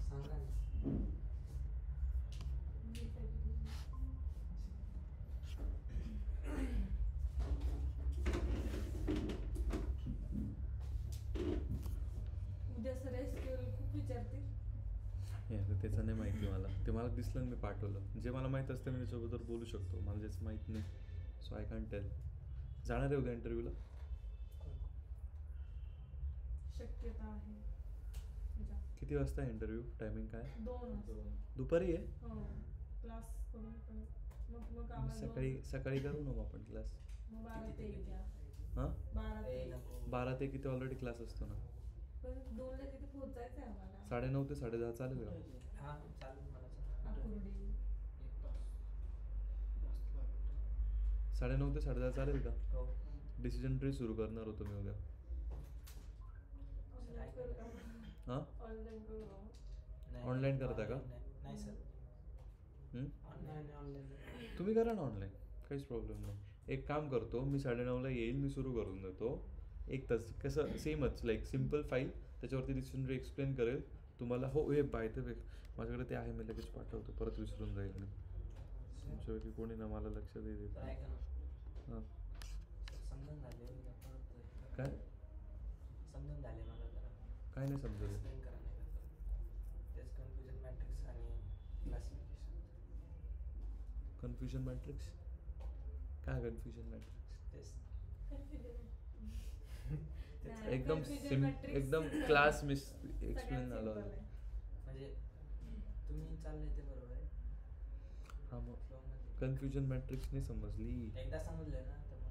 सांगा ना. उद्या सर एसक्यूएल खूप विचारतील. त्याचं नाही माहिती मला. ते मला दिसलं आणि मी पाठवलं. जे मला माहीत असतं मी त्याच्याबद्दल बोलू शकतो. मला ज्याचं माहीत नाही सो आय कॅन्ट टेल. जाणार आहे उद्या इंटरव्ह्यूला? शक्यता आहे. किती वाजता आहे इंटरव्ह्यू? टायमिंग काय? 2 दुपारी आहे? हो. क्लास करून पण मग सकाळी करू ना मग आपण क्लास. मग 12 ते 1 द्या. हां 12 12 ते किती? ऑलरेडी क्लास असतो ना. पण 2ला तिथे पोहोचायचं आहे आम्हाला. 9:30 ते 10:30 चालेल का? हां चालेल मला. आकुर्डी 9:30 ते 10:30 चालेल का? हो. डिसिजन ट्री सुरू करणार होतो मी उद्या. हां ऑनलाईन करू का? ऑनलाईन करता का? नाही सर. ऑनलाईन तुम्ही करा ना ऑनलाईन, काहीच प्रॉब्लेम नाही. एक काम करतो मी, 9:30ला येईल, मी सुरू करून देतो. 1 तास कसं सेमच लाईक सिम्पल फाईल, त्याच्यावरती डिसिजन एक्सप्लेन करेल तुम्हाला. हो हे बाय द वे माझ्याकडे ते आहे, मी लगेच पाठवतो, परत विसरून जाईल मी. तुमच्यापैकी कोणी ना मला लक्ष देत. हां समजून झाले काय? समजून झाले मला जरा. काय नाही समजलं? एक्सप्लेन करा नाही का. तेच कन्फ्युजन मॅट्रिक्स आणि क्लासिफिकेशन. कन्फ्युजन मॅट्रिक्स काय? कन्फ्युजन मॅट्रिक्स तेच एकदम क्लास मिस एक्सप्लेन झालं. म्हणजे तुम्ही चालले ते बरोबर आहे. हां मग कन्फ्युजन मॅट्रिक्स नाही समजली. एकदा समजलं ना तर मग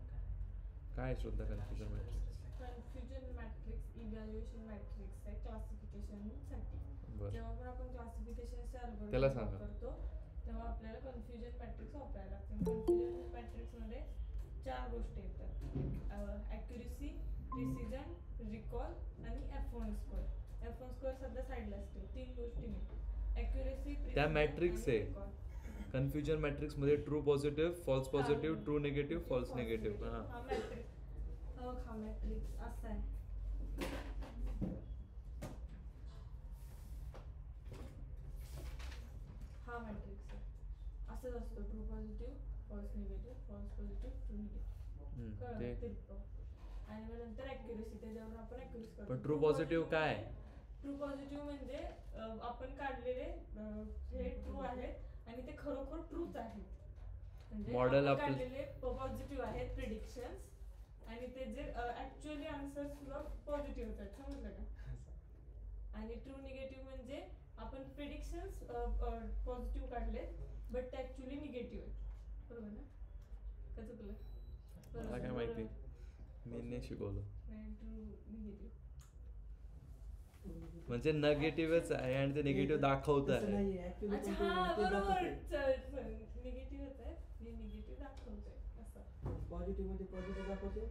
काय Shraddha confusion matrix? Confusion matrix evaluation matrix आहे क्लासिफिकेशनसाठी. बरं जेव्हा पण आपण क्लासिफिकेशन त्याला सांगा. करतो तेव्हा आपल्याला कन्फ्युजन मॅट्रिक्स वापरायला लागतं. कन्फ्युजन मॅट्रिक्समध्ये 4 गोष्टी येतात: ॲक्युरेसी, प्रिसिजन, रिकॉल आणि F1 स्कोअर. F1 स्कोअर सध्या साईडला असतो. 3 गोष्टी नाही. ॲक्युरेसी, त्या मॅट्रिक्स आहे. कन्फ्युजन मॅट्रिक्स मध्ये true positive, false positive, true negative, false negative. हां हा मॅट्रिक्स असा आहे. हा मॅट्रिक्स आहे. असंच असतो. True positive, false negative, false positive, true negative. आणि मग नंतर ॲक्युरेसी, त्याच्यावर आपण ॲक्युरेसी करतो. पण ट्रू पॉझिटिव्ह काय? ट्रू पॉझिटिव्ह म्हणजे आपण काढलेले हे ट्रू आहेत आणि ते खरोखर ट्रूच आहेत. म्हणजे मॉडेल आपण काढलेले पॉझिटिव्ह आहेत प्रिडिक्शन्स आणि ते जे ऍक्च्युअली आन्सर सुद्धा पॉझिटिव्ह होतात. समजलं का? आणि ट्रू निगेटिव्ह म्हणजे आपण प्रिडिक्शन्स पॉझिटिव्ह काढले बट ते ऍक्च्युअली निगेटिव्ह आहेत. बरोबर ना? का चुकलं? मला काय माहिती, मी नाही शिकवलं. नाही, ट्रू निगेटिव्ह म्हणजे निगेटिव्हच आहे आणि ते निगेटिव्ह दाखवत आहे. अच्छा हा बरोबर. निगेटिव्हच आहे, हे निगेटिव्ह दाखवतोय असं. पॉझिटिव्ह मध्ये पॉझिटिव्ह दाखवते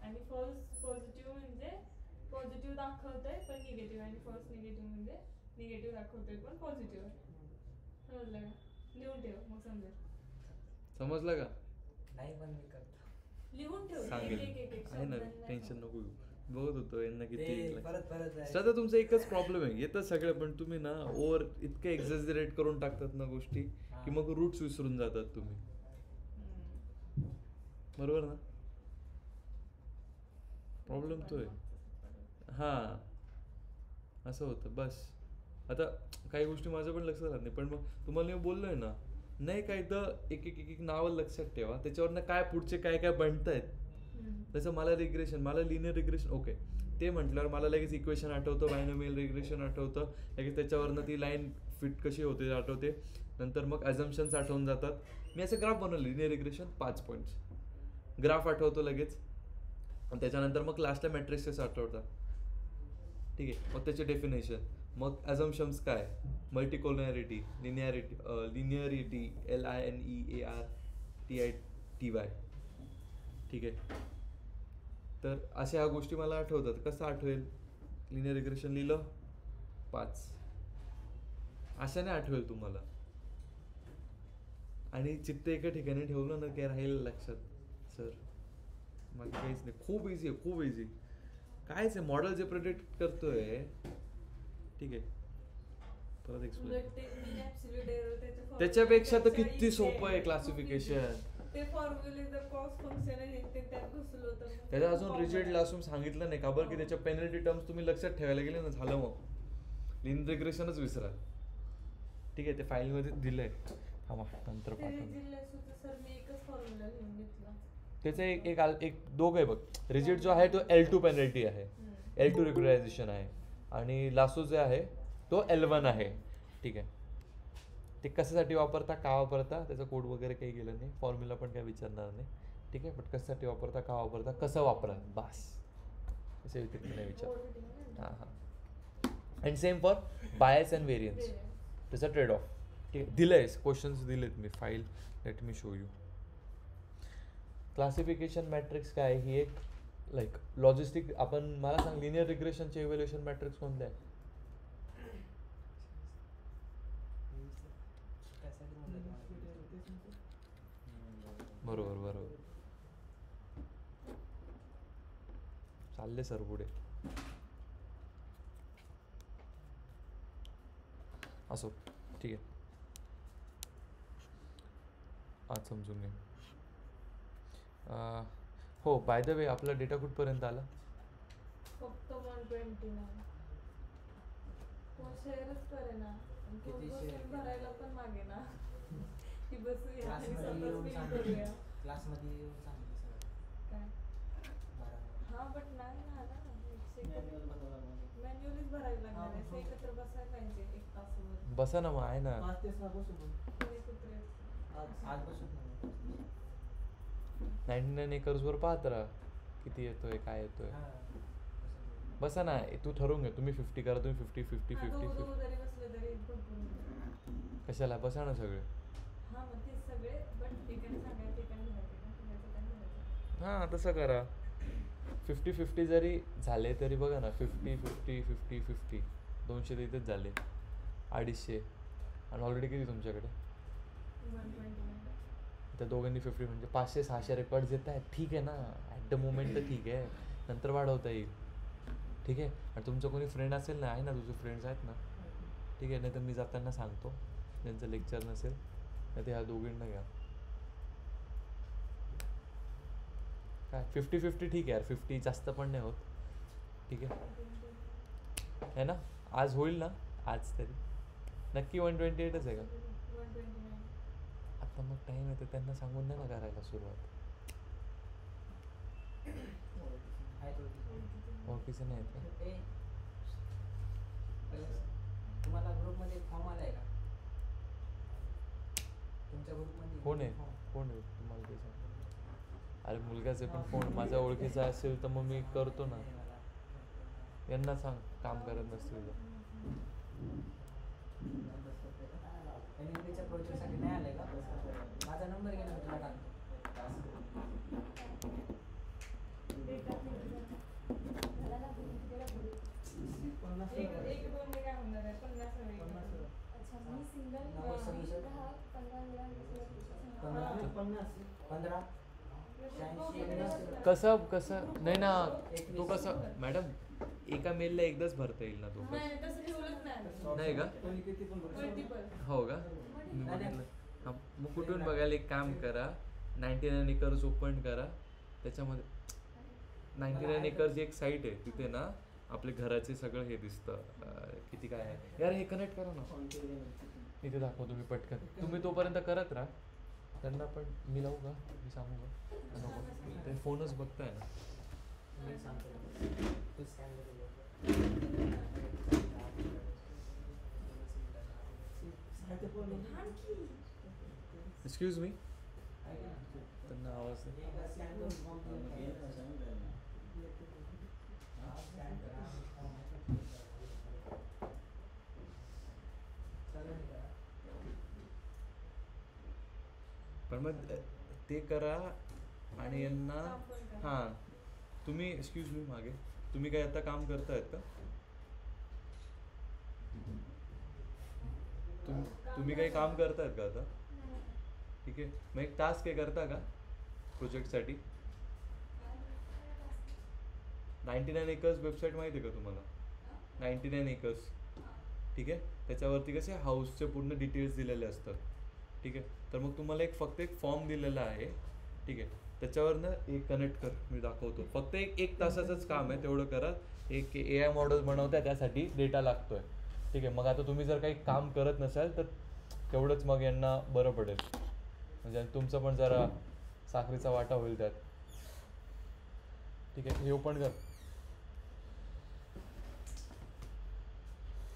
आणि फॉल्स पॉझिटिव्ह म्हणजे पॉझिटिव्ह दाखवतोय पण निगेटिव्ह, आणि फॉल्स निगेटिव्ह म्हणजे निगेटिव्ह दाखवतोय पण पॉझिटिव्ह आहे. समजलं का? लिहून ठेव मग समजेल. समजलं का? नाही पण मी करतो. लिहून ठेव. सांगेल आहे ना, टेन्शन नको घेऊ. बघत होतो यांना किती परत सध्या तुमचा एकच प्रॉब्लेम आहे, येतं सगळं पण तुम्ही ना ओव्हर इतके एक्झॅजरेट करून टाकतात ना गोष्टी की मग रूट्स विसरून जातात तुम्ही. बरोबर ना? प्रॉब्लेम तो आहे. हां असं होतं बस. आता काही गोष्टी माझ्या पण लक्षात राहत नाही, पण मग तुम्हाला मी बोललोय ना, नाही काय तर एक नावं लक्षात ठेवा, त्याच्यावरनं काय पुढचे काय काय बनतायत. तसं मला मला लिनियर रिग्रेशन ओके ते म्हटल्यावर मला लगेच इक्वेशन आठवतं, बायनोमियल रिग्रेशन आठवतं, लगेच त्याच्यावरनं ती लाईन फिट कशी होते आठवते, नंतर मग ॲझम्पशन्स आठवून जातात. मी असं ग्राफ बनवलं लिनियर रिग्रेशन 5 पॉईंट्स, ग्राफ आठवतो लगेच, आणि त्याच्यानंतर मग लास्टला मॅट्रिसेस आठवतात. ठीक आहे, मग त्याचे डेफिनेशन, मग ॲझम्पशन्स काय, मल्टिकोलिनॅरिटी, लिनियरिटी LINEARTITY. ठीक आहे, तर अशा ह्या गोष्टी मला आठवतात. कसं आठवेल? लिनियर रिग्रेशन लिहिलं 5, अशाने आठवेल तुम्हाला. आणि चित्त एका ठिकाणी ठेवलं ना काय राहील लक्षात. सर बाकी काहीच नाही. खूप इझी आहे, खूप इझी. कायच आहे मॉडेल जे प्रेडिक्ट करतोय. ठीक आहे परत एक्सप्लेन. उलट ते mean absolute error त्याच्या त्याच्यापेक्षा तर formula किती easy सोपं आहे खूप क्लासिफिकेशन. easy. ते फॉर्म्युले जर कॉस्ट फंक्शन आहे ते त्यात घुसलो तर मग त्याचा खूप अजून अवघड रिजिड आहे. लासून सांगितलं नाही का बरं की त्याच्या पेनल्टी टर्म्स तुम्ही लक्षात ठेवायला गेले ना झालं मग लिन रिग्रेशनच विसरा. ठीक आहे ते फाईलमध्ये दिलंय थांबा नंतर ते पाठवून. जिल्ह्याचं सर मी एकच फॉर्म्युला लिहून घेतला. त्याचं एक दोघं आहे बघ. रिजिड जो आहे तो L2 पेनल्टी आहे, L2 रेग्युलरायझेशन आहे आणि लासो जे आहे तो L1 आहे. ठीक आहे ते कशासाठी वापरता का वापरता त्याचा कोड वगैरे काही गेलं नाही, फॉर्म्युला पण काही विचारणार नाही. ठीक आहे बट कशासाठी वापरता का वापरता कसं वापरा बस असे व्यतिरिक्त नाही विचार. हां हां and same for bias and variance त्याचा ट्रेड ऑफ. ठीक आहे दिलं आहे क्वेश्चन्स दिलेत मी file. Let me show you. Classification matrix काय ही एक लाईक लॉजिस्टिक. आपण मला सांग लिनियर रिग्रेशनचे इव्हॅल्युएशन मॅट्रिक्स कोणते आहे? त्यासाठी म्हणलं तुम्हाला. बरोबर बरोबर चालले सर पुढे. असो ठीक आहे आज समजून घे. हो बाय द वे आपला डेटा कुठपर्यंत आला? फक्त 129. कोण शेअरच करे ना आणि कोण किती बसून share? भरायला पण मागे ना की बसूया आणि क्लासमध्ये स्वतःच येऊन bill सांगितलं. करूया. क्लासमध्ये येऊन सांगितलं सगळं. काय बरं. हा बट नाही ना मॅन्युअलीच भरायला लागणार आहे. असं एकत्र बसायला पाहिजे एक तासभर. बसा ना मग आहे ना. कोणी एकत्र येत. आजपासून 99 एकर्सवर पाहत राहा किती येतोय काय येतोय. हां. बसा ना तू ठरवून घे तुम्ही 50 करा तुम्ही 50 50 हा, 50 दोघं 50 जरी बसले तरी भरपूर होईल. कशाला बसा ना सगळे. हा मग ते सगळे बट एकाने सांगायचं एकाने भरायचं. हां तसं करा. 50 50 जरी झाले तरी बघा ना 50 50 50 50 200 तर इथेच झाले 250 आणि ऑलरेडी किती तुमच्याकडे 129. त्या दोघांनी 50 म्हणजे 500 600 रेकॉर्ड्स येत आहेत. ठीक आहे ना ॲट द मोमेंट तर ठीक आहे नंतर वाढवता येईल. ठीक आहे आणि तुमचं कोणी फ्रेंड असेल ना आहे ना तुझे फ्रेंड्स आहेत ना ठीक आहे नाही तर मी जाताना सांगतो त्यांचं लेक्चर नसेल नाही तर ह्या दोघींना घ्या. काय 50 50 ठीक आहे यार 50 जास्त पण नाही होत. ठीक आहे ना आज होईल ना आज तरी नक्की 128च आहे का? 129. आता मग टाईम येते त्यांना सांगून नाही ना करायला सुरुवात. आहे थोडी. ओळखीचं नाही आहेत का? ए, तुम्हाला ग्रुपमध्ये फॉर्म आलाय का? तुमच्या ग्रुपमध्ये कोण आहे कोण आहे तुम्हाला ते सांग. अरे मुलगाच आहे पण फोन माझ्या ओळखीचा असेल तर मग मी करतो ना. यांना सांग काम करत नसतील तर. एनएमपीच्या प्रोजेक्टसाठी नाही आलंय का? माझा नंबर घे ना मी तुला टाकतो. एक दोन मी काय म्हणणार आहे 50 हवे. पंधरा कसं नाही ना तो कसं मॅडम एका मेलला एकदाच भरता येईल ना तो नाही तसं ठेवलंच नाही. नाही का? मल्टिपल. हो का मी बघितलं. हां मग कुठून बघायला एक काम करा 99 एकर्स ओपन करा त्याच्यामध्ये 99 एकर्स एक साईट आहे तिथे ना आपले घराचे सगळं हे दिसतं किती काय आहे. यार हे कनेक्ट करा ना इथे दाखवतो मी पटकन. तुम्ही तोपर्यंत करत राहा. त्यांना पण मी लावू का मी सांगू का नको ते फोनच बघताय ना. मी सांगतो तू स्कॅन एक्सक्यूज मी त्यांना आवाज पण मग ते करा आणि यांना हां तुम्ही एक्सक्यूज मी मागे तुम्ही काय आता काम करतायत का? तुम्ही काही काम करतायत का आता? ठीक आहे मग एक टास्क हे करता का प्रोजेक्टसाठी? 99 एकर्स वेबसाईट माहिती आहे का तुम्हाला? 99 एकर्स, ठीक आहे. त्याच्यावरती कसे हाऊसचे पूर्ण डिटेल्स दिलेले असतात, ठीक आहे. तर मग तुम्हाला फक्त एक फॉर्म दिलेला आहे, ठीक आहे. त्याच्यावरनं एक कनेक्ट कर, मी दाखवतो. फक्त एक तासाचंच काम आहे, तेवढं करा. एक AI मॉडेल बनवताय, त्यासाठी डेटा लागतोय, ठीक आहे. मग आता तुम्ही जर काही काम करत नसाल तर तेवढंच मग यांना बरं पडेल, म्हणजे तुमचं पण जरा साखरेचा वाटा होईल त्यात, ठीक आहे. हे ओपन कर.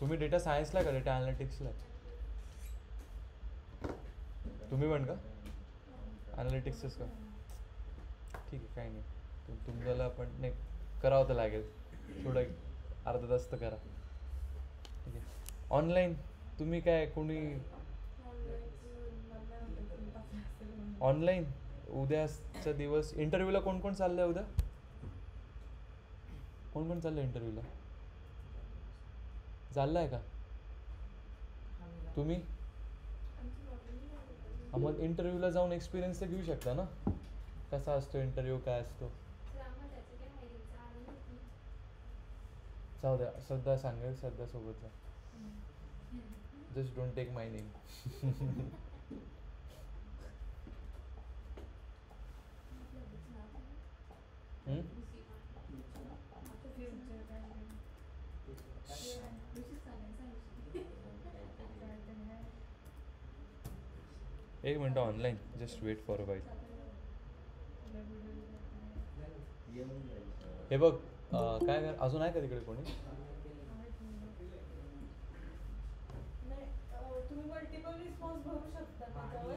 तुम्ही डेटा सायन्सला का डेटा अनालिटिक्सला? तुम्ही पण का अनालिटिक्सच का? ठीक आहे, काही नाही. तुम्हाला पण नाही करावं तर लागेल, थोडं अर्धा तास तर करा, ठीक आहे. ऑनलाईन तुम्ही काय कोणी ऑनलाईन? उद्याचा दिवस इंटरव्ह्यूला कोण कोण चाललंय उद्या? कोण कोण चाललंय इंटरव्ह्यूला? चाललाय का तुम्ही? मग इंटरव्ह्यूला जाऊन एक्सपिरियन्स तर घेऊ शकता ना, कसा असतो इंटरव्ह्यू, काय असतो. जाऊ द्या, सध्या सांगेल, सध्या सोबत जा. Just don't take my name. एक मिनटं online, just wait for a while. हे बघ, काय कर, अजून आहे का तिकडे कोणी? तुम्ही मल्टिपल रिस्पॉन्स भरू शकता त्याच्यावर.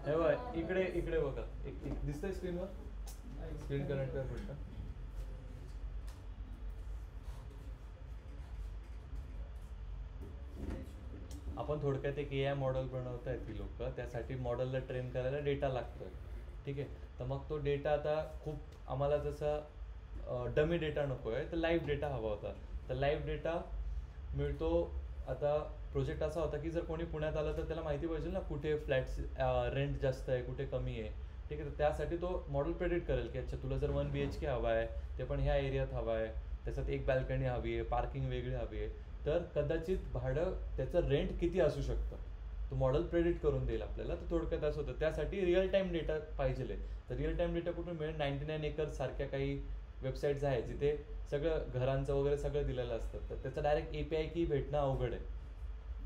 हे बघ, इकडे इकडे बघा, एक दिसतंय स्क्रीनवर, स्क्रीन कनेक्ट कर म्हटलं. आपण थोडक्यात एक AI मॉडेल बनवतायत ती लोक, त्यासाठी मॉडेलला ट्रेन करायला डेटा लागतोय, ठीक आहे. तर मग तो डेटा आता खूप आम्हाला जसा डमी डेटा नको आहे, तर लाईव्ह डेटा हवा होता. तर लाईव्ह डेटा मिळतो. आता प्रोजेक्ट असा होता की जर कोणी पुण्यात आलं तर त्याला माहिती पाहिजे ना कुठे फ्लॅट्स रेंट जास्त आहे, कुठे कमी आहे, ठीक आहे. तर त्यासाठी तो मॉडेल प्रेडिक्ट करेल की अच्छा तुला जर 1 BHK हवा आहे, ते पण ह्या एरियात हवा आहे, त्याच्यात एक बॅल्कनी हवी आहे, पार्किंग वेगळी हवी आहे, तर कदाचित भाडं त्याचं रेंट किती असू शकतं, तो मॉडेल प्रेडिक्ट करून देईल आपल्याला. तर थोडक्यात असं होतं, त्यासाठी रिअल टाईम डेटा पाहिजे. तर रिअल टाईम डेटा कुठून मिळेल? 99 एकर्स सारख्या काही वेबसाईट्स आहेत जिथे सगळं घरांचं वगैरे सगळं दिलेलं असतं. तर त्याचं डायरेक्ट API की भेटणं अवघड आहे,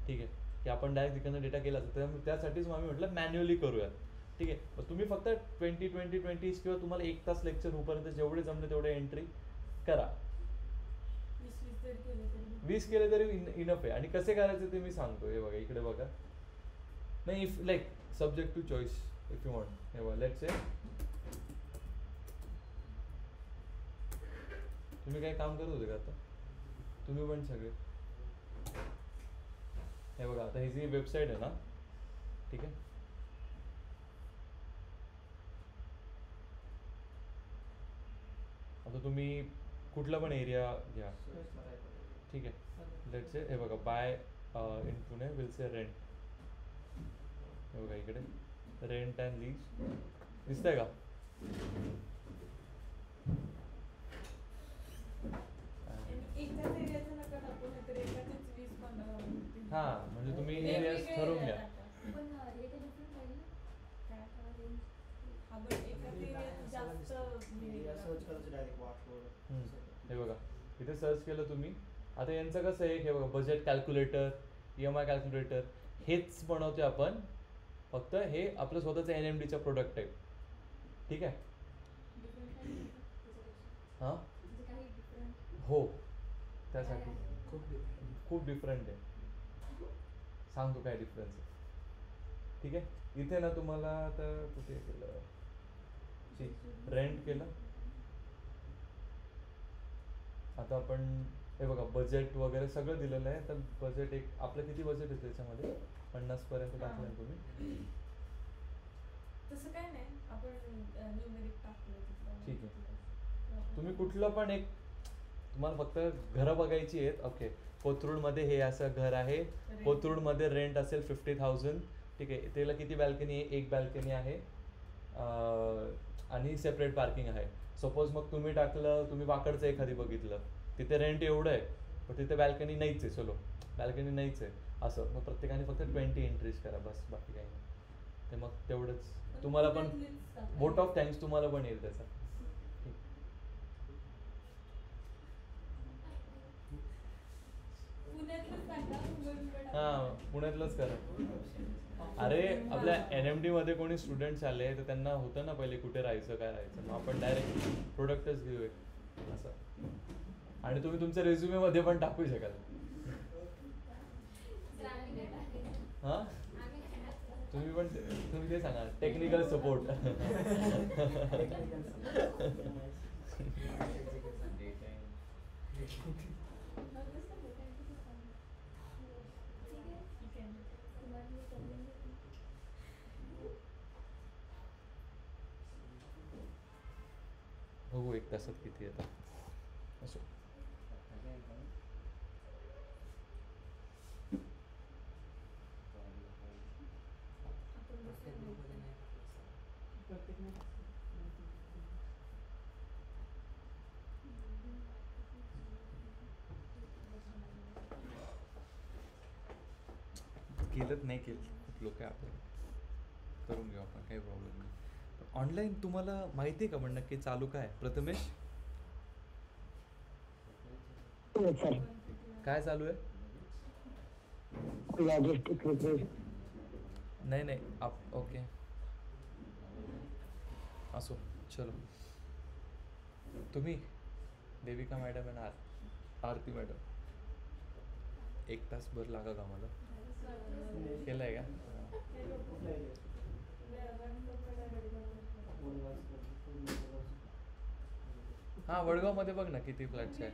ठीक आहे, की आपण डायरेक्ट तिकडनं डेटा केला तर त्यासाठीच मग आम्ही म्हटलं मॅन्युअली करूयात, ठीक आहे. मग तुम्ही फक्त 20 किंवा तुम्हाला 1 तास लेक्चर होईपर्यंत जेवढे जमले तेवढे एंट्री करा. 20 केले तरी इनफ आहे. आणि कसे करायचे ते मी सांगतो. हे बघा, इकडे बघा. नाही, if like subject to choice if you want. हे बघा, लेट्स से तुम्ही काय काम करत होते का आता? तुम्ही पण सगळे हे बघा, आता ही जी वेबसाईट आहे ना, ठीक आहे, आता तुम्ही कुठला पण एरिया घ्या, ठीक आहे. लेट्स से हे बघा, buy in Pune will say rent. हे बघा इकडे रेंट अँड लीज दिसतंय का? हा, म्हणजे तुम्ही एरियाज ठरवून घ्या. हे बघा, इथे सर्च केलं तुम्ही. आता यांचं कसं आहे, हे बघा, बजेट कॅल्क्युलेटर, EMI कॅल्क्युलेटर, हेच बनवतोय आपण. फक्त हे आपलं स्वतःचं NMDचं प्रोडक्ट आहे, ठीक आहे. हां, हो, त्यासाठी खूप डिफरंट आहे. सांगतो काय डिफरन्स आहे, ठीक आहे. इथे ना तुम्हाला आता कुठे केलं, रेंट केलं. आता आपण हे बघा, बजेट वगैरे सगळं दिलेलं आहे. तर बजेट एक आपलं किती बजेट आहे त्याच्यामध्ये? 50 पर्यंत टाकलं तुम्ही. तसं काय नाही, आपण न्यूमेरिक टाकलं, ठीक आहे. तुम्ही कुठलं पण एक, तुम्हाला फक्त घरं बघायची आहेत. ओके, कोथरूडमध्ये हे असं घर आहे, कोथरूडमध्ये रेंट असेल 50,000, ठीक आहे. त्याला किती बॅल्कनी आहे? 1 बॅल्कनी आहे आणि सेपरेट पार्किंग आहे. सपोज मग तुम्ही टाकलं, तुम्ही वाकडचं एखादी बघितलं, तिथे रेंट एवढं आहे पण तिथे बॅल्कनी नाहीच आहे, चलो बॅल्कनी नाहीच आहे, असं मग प्रत्येकाने फक्त 20 एंट्रीज करा बस, बाकी काही नाही. ते मग तेवढंच तुम्हाला पण वोट ऑफ थँक्स तुम्हाला पण येईल त्याचा. ठीक. हा पुण्यातलंच करा. अरे आपल्या NMD मध्ये कोणी स्टुडंट्स आले तर त्यांना होतं ना पहिले कुठे राहायचं काय राहायचं, मग आपण डायरेक्ट प्रोडक्टच घेऊ एक असं. आणि तुम्ही तुमच्या रेझ्युमे मध्ये पण टाकू शकाल. हा तुम्ही पण तुम्ही ते सांगा टेक्निकल सपोर्ट. हो एक तासात किती येतात असो. केलंच नाही केलं खूप लोक आहे आपल्याला, करून घेऊ आपण, काही प्रॉब्लेम नाही. ऑनलाईन तुम्हाला माहिती आहे का पण नक्की चालू काय प्रथमेश? काय चालू आहे? नाही नाही आप ओके असो चलो. तुम्ही देविका मॅडम आणि आरती मॅडम 1 तास भर लागा का मला? केलंय का? हा वडगाव मध्ये बघ ना किती फ्लॅट्स आहे.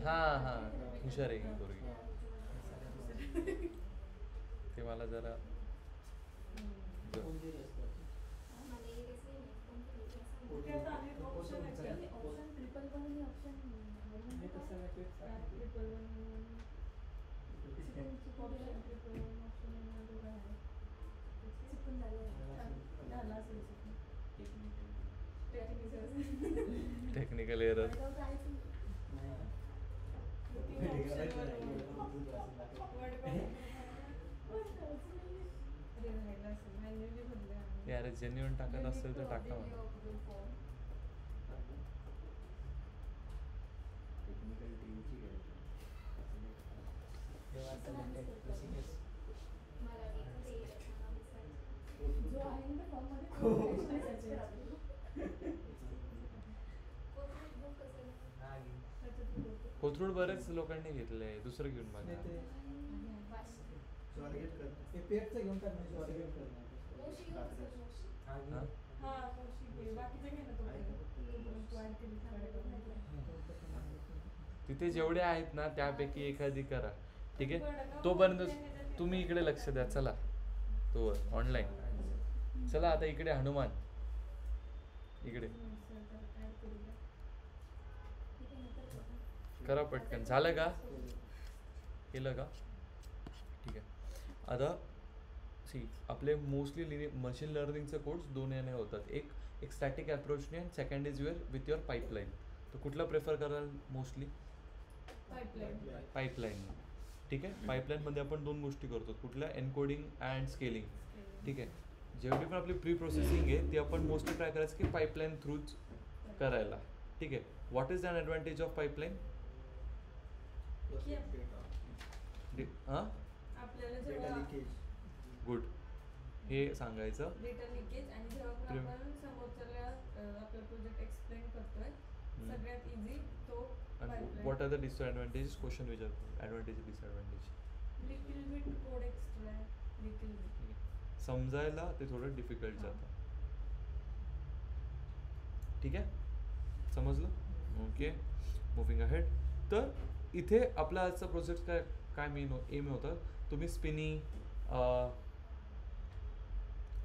हा हा हुशार आहे की पोरगी. ते मला जरा टेक्निकल एरर. यार जेन्युइन टाकत असेल तर टाका मला. कोथरूड बरेच लोकांनी घेतलंय, दुसरं घेऊन बघा. तिथे जेवढे आहेत ना त्यापैकी एखादी करा, ठीक आहे. तोपर्यंत तुम्ही इकडे लक्ष द्या. चला तो ऑनलाईन. चला आता इकडे हनुमान इकडे करा पटकन. झालं का? केलं का? ठीक आहे. आता सी आपले मोस्टली मशीन लर्निंगचे कोर्स 2 याने होतात. एक स्टॅटिक अप्रोचने आणि second is with your pipeline. तर कुठला प्रेफर कराल मोस्टली? पाईपलाईन. ठीक आहे. पाईपलाईनमध्ये आपण 2 गोष्टी करतो. कुठल्या? Encoding and scaling. ठीक आहे. जेवढी पण आपली प्री प्रोसेसिंग आहे ती आपण मोस्टली ट्राय करायचं की पाईपलाईन थ्रूच करायला. ठीक आहे. What is an advantage of pipeline? Good. हे सांगायचं. डेटा लिकेज आणि जेव्हा पण आपण समोरच्याला आपला प्रोजेक्ट एक्सप्लेन करतोय सगळ्यात इझी तो pipeline. What are the disadvantages? Question विचार. Advantage disadvantage. Little bit code extra little bit. समजायला ते थोडं डिफिकल्ट जातं. ठीक आहे. समजलं? ओके. Moving ahead. तर इथे आपला आजचा प्रोजेक्ट काय मेन एम होता. तुम्ही स्पिनी,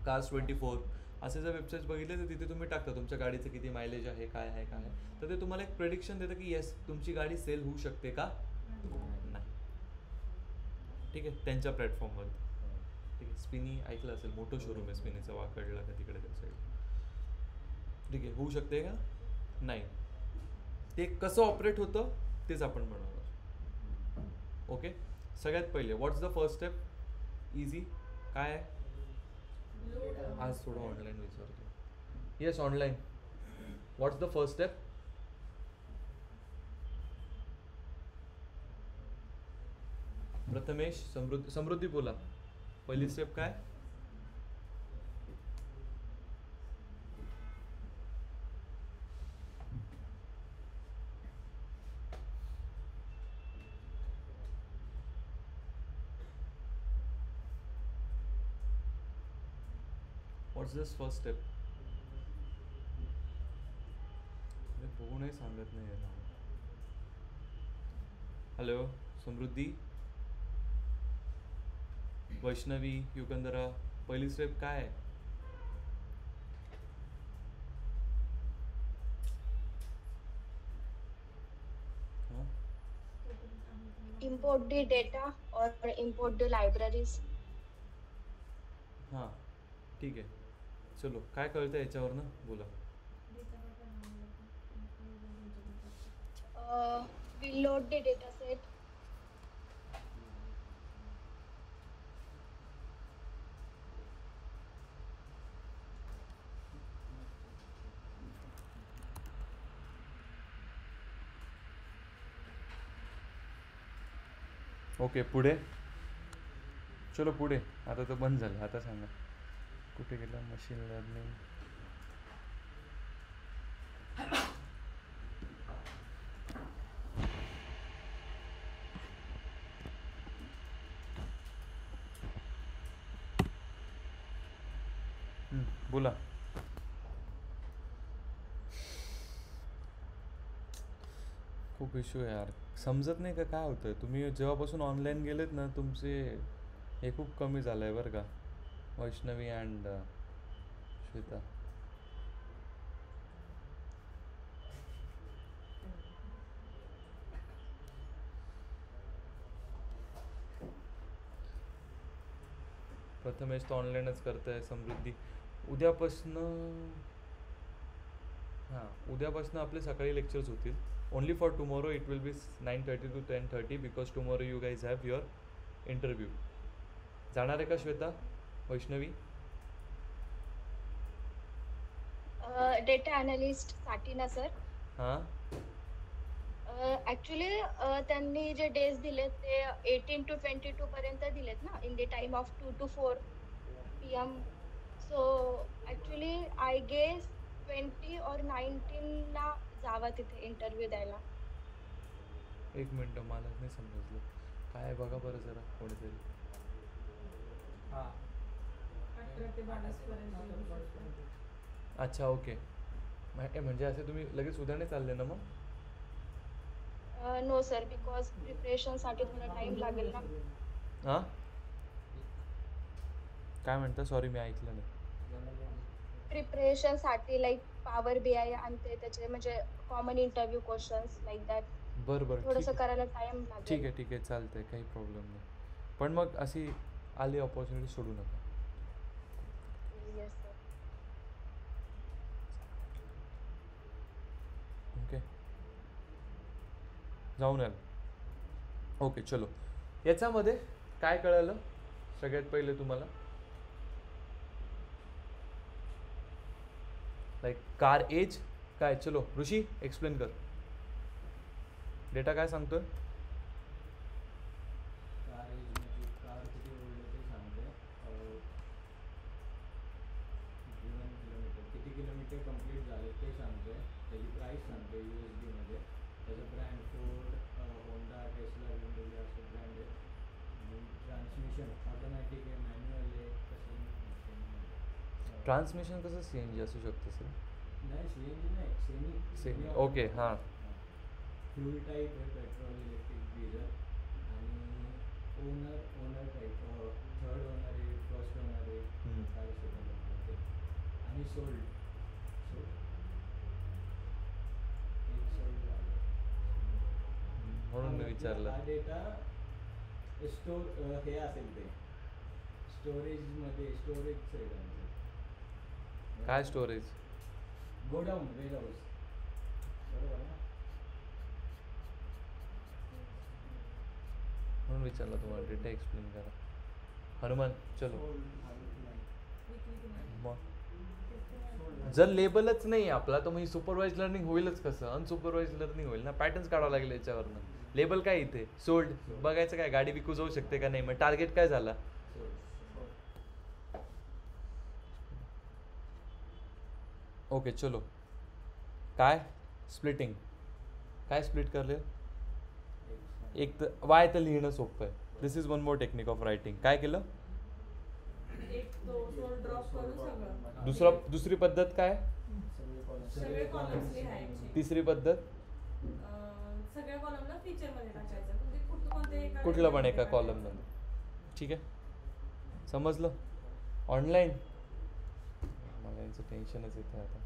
Cars24 असे जर वेबसाईट्स बघितले तर तिथे तुम्ही टाकता तुमच्या गाडीचं किती मायलेज आहे, काय आहे काय आहे. तर ते तुम्हाला एक प्रेडिक्शन देतं की येस तुमची गाडी सेल होऊ शकते का नाही. ठीक आहे. त्यांच्या प्लॅटफॉर्मवर. ठीक आहे. स्पिनी ऐकलं असेल, मोठं शोरूम आहे स्पिनीचं वाकडला का तिकडे त्या साईड. ठीक आहे, होऊ शकते का? नाही. ते कसं ऑपरेट होतं तेच आपण बनवणार. ओके, सगळ्यात पहिले what's the first step? Easy. काय आहे? आज थोडं ऑनलाईन विचारतो. Yes, online. What's the first step? Prathamesh, Samruddhi बोला. पहिली स्टेप काय? What's this first step? बघूनही सांगत नाही आहे ना. हॅलो समृद्धी, वैष्णवी, युगंधरा, पहिली स्टेप काय आहे? Import the data or import the libraries. हां ठीक आहे, चलो काय कळतं याच्यावरनं बोला. We'll load the data set. Okay, पुढे. चलो पुढे. आता तर बंद झालं, आता सांगा कुठे गेलं मशीन लर्निंग. बोला. खूप इश्यू आहे यार, समजत नाही का काय होतं. तुम्ही जेव्हापासून ऑनलाईन गेलेत ना तुमचे हे खूप कमी झालं आहे बरं का, वैष्णवी अँड श्वेता. प्रथमेश तर ऑनलाईनच करत आहे. समृद्धी उद्यापासनं, हां उद्यापासनं आपले सकाळी लेक्चर्स होतील. Only for tomorrow it will be 9:30 to 10:30 because tomorrow you guys have your interview. जाणार आहे का श्वेता, वैष्णवी? डेटा अनालिस्ट साठी ना सर. हां ॲक्च्युली त्यांनी जे डेज दिलेत ते 18 to 22 पर्यंत दिलेत ना, in the time of 2 to 4 PM. So actually I guess 20 or 19 ला जावा तिथे इंटरव्ह्यू द्यायला. एक मिनटं, मला नाही समजलं काय आहे बघा बरं जरा कोणीतरी. हां 18 ते 22 पर्यंत. अच्छा ओके, म्हणजे असे तुम्ही लगेच उद्या नाही चालले ना मग? नो सर, बिकॉज प्रिपरेशनसाठी थोडा टाइम लागेल ना. हां काय म्हणता, सॉरी मी ऐकलं नाही. प्रिपरेशनसाठी लाईक पॉवर BI आणि त्याचे म्हणजे common interview questions like that बरं बरं थोडंसं ठीक करायला टाइम आहे, लागेल. ठीक आहे ठीक आहे चालतंय, काही प्रॉब्लेम नाही. पण मग अशी आली ऑपॉर्च्युनिटी सोडू नका. Yes sir. ओके जाऊन याल. ओके चलो, याच्यामध्ये काय कळालं सगळ्यात पहिले तुम्हाला? लाईक कार एज काय? चलो ऋषी एक्सप्लेन कर. डेटा काय सांगतोय? कार एज म्हणजे कार किती ओल्ड आहे ते सांगते. गिवन किलोमीटर, किती किलोमीटर कंप्लीट झाले ते सांगते. त्याची प्राईस सांगते USD मध्ये. त्याचं brand Ford, Honda, Tesla, BMW असं ब्रँड आहे. आणि ट्रान्समिशन ऑटोमॅटिक आहे, मॅन्युअल आहे, कसं ट्रान्समिशन कसं CNG असू शकतं सर? नाही CNG नाही, सेमी ओके हां. फ्यूल टाईप आहे, पेट्रोल, इलेक्ट्रिक, डिझेल. आणि ओनर टाईप, थर्ड ओनर आहे, फर्स्ट ओनर आहे, काय सेकंड ते. आणि सोल्ड एक सोल्ड झालं. म्हणून मी विचारलं. हा डेटा स्टोर हे असेल ते स्टोरेजमध्ये स्टोरेज आहे त्यांचं. काय स्टोरेज? गोडाऊन वेअरहाऊस बरोबर ना. म्हणून विचारलं तुम्हाला, डेटा एक्सप्लेन करा. हनुमान चलो. मग जर लेबलच नाही आपला तर मग सुपरवाइज लर्निंग होईलच कसं? अनसुपरवाइज लर्निंग होईल ना. पॅटर्न्स काढावं लागेल याच्यावरनं. लेबल काय इथे सोल्ड बघायचं, काय गाडी विकू जाऊ शकते का नाही, मग टार्गेट काय झाला. ओके चलो. काय स्प्लिटिंग, काय स्प्लिट करले? एक तर वाय तर लिहिणं सोपं आहे. This is one more technique of writing. काय केलं? एक तो सोल ड्रॉप करून सगळं. दुसरी पद्धत काय? सगळे कॉलम्स लिहायचे. तिसरी पद्धत सगळ्या कॉलमला फीचर मध्ये टाकायचं, म्हणजे कोणते एका कुठलं पण एका कॉलम मध्ये. ठीक आहे, समजलं. ऑनलाईन मला यांचं टेन्शनच येतं आता.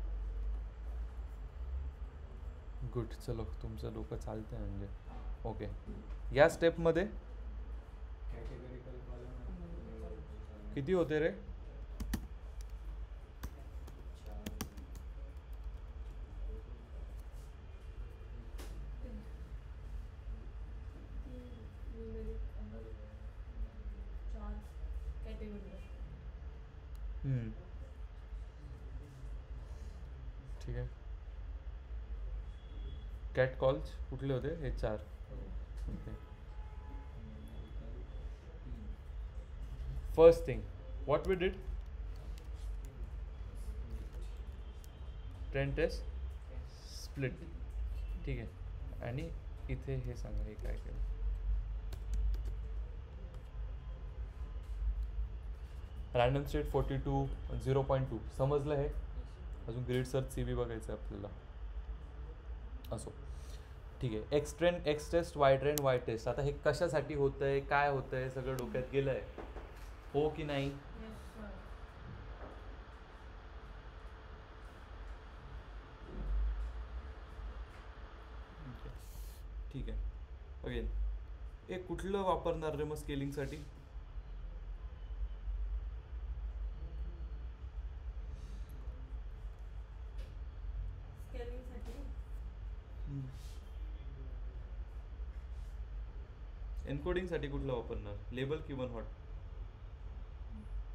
गुड, चलो तुमचं डोकं चालतंय म्हणजे. ओके, या स्टेपमध्ये कॅटेगरिकल कॉलम किती होते रे? चार कॅटेगरी. ठीक आहे. कॅट कॉल्स कुठले होते? हे 4. Okay. First thing what we did, train test split. ठीक आहे. आणि इथे हे सांगा, हे काय केलं? रॅन्डम स्टेट 42 0.2 समजलं. हे अजून ग्रिड सर्च सी बी बघायचं आहे आपल्याला. असो, ठीक आहे. X train X test, Y train Y test. आता हे कशासाठी होतं आहे, काय होतं आहे, सगळं डोक्यात गेलं आहे हो की नाही? ठीक आहे. अगेन एक कुठलं वापरणार रे मग स्केलिंगसाठी? एन्कोडिंगसाठी कुठलं वापरणार? लेबल की वन हॉट?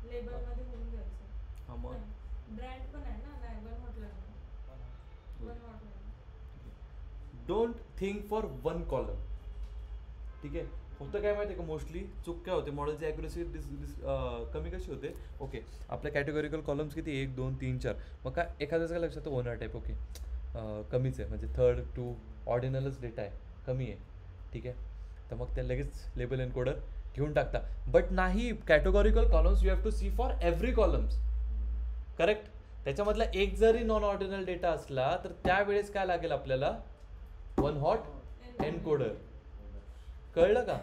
लेबल मध्ये होऊन जायचं. हा मग ब्रँड पण आहे ना, नाही वन हॉट लागणार. One hot. Don't think for one column. ठीक आहे. होतं काय माहिती आहे का, मोस्टली चूक काय होते, मॉडेलची ॲक्युरेसी कमी कशी होते. ओके, आपल्या कॅटेगोरिकल कॉलम्स किती? 1 2 3 4. मग काय एखाद्याचं काय लक्षात, ओनर टाईप. ओके, कमीच आहे म्हणजे 3rd to ऑर्डिनलच डेटा आहे, कमी आहे. ठीक आहे, तर मग ते लगेच लेबल एन्कोडर घेऊन टाकता. बट नाही, categorical columns you have to see for every columns. Correct. त्याच्यामधला एक जरी नॉन ऑर्डिनल डेटा असला तर त्यावेळेस काय लागेल आपल्याला? One hot encoder. कळलं का?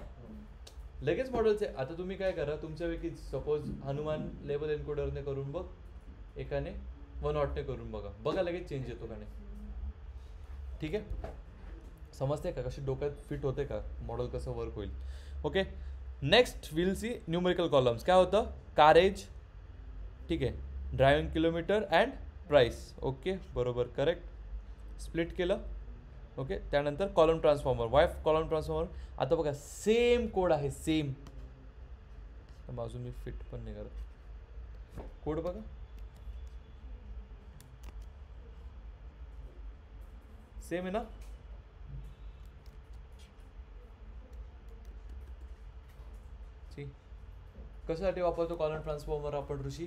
लगेच मॉडेलचे. आता तुम्ही काय करा, तुमच्यापैकी सपोज हनुमान लेबल एन्कोडरने करून बघ, एकाने वन हॉटने करून बघा लगेच चेंज येतो का नाही. ठीक आहे, समजते का कशी डोक्यात फिट होते का मॉडेल, कसं वर्क होईल. Okay, next will see numerical columns. काय होतं? कारेज, ठीक आहे, driving kilometre and price. Okay, बरोबर, करेक्ट. स्प्लिट केलं. ओके, त्यानंतर column transformer. Y column transformer? आता बघा सेम कोड आहे, सेम. अजून मी फिट पण नाही करत. कोड बघा, सेम आहे ना. कशासाठी वापरतो कॉलम ट्रान्सफॉर्मर आपण ऋषी?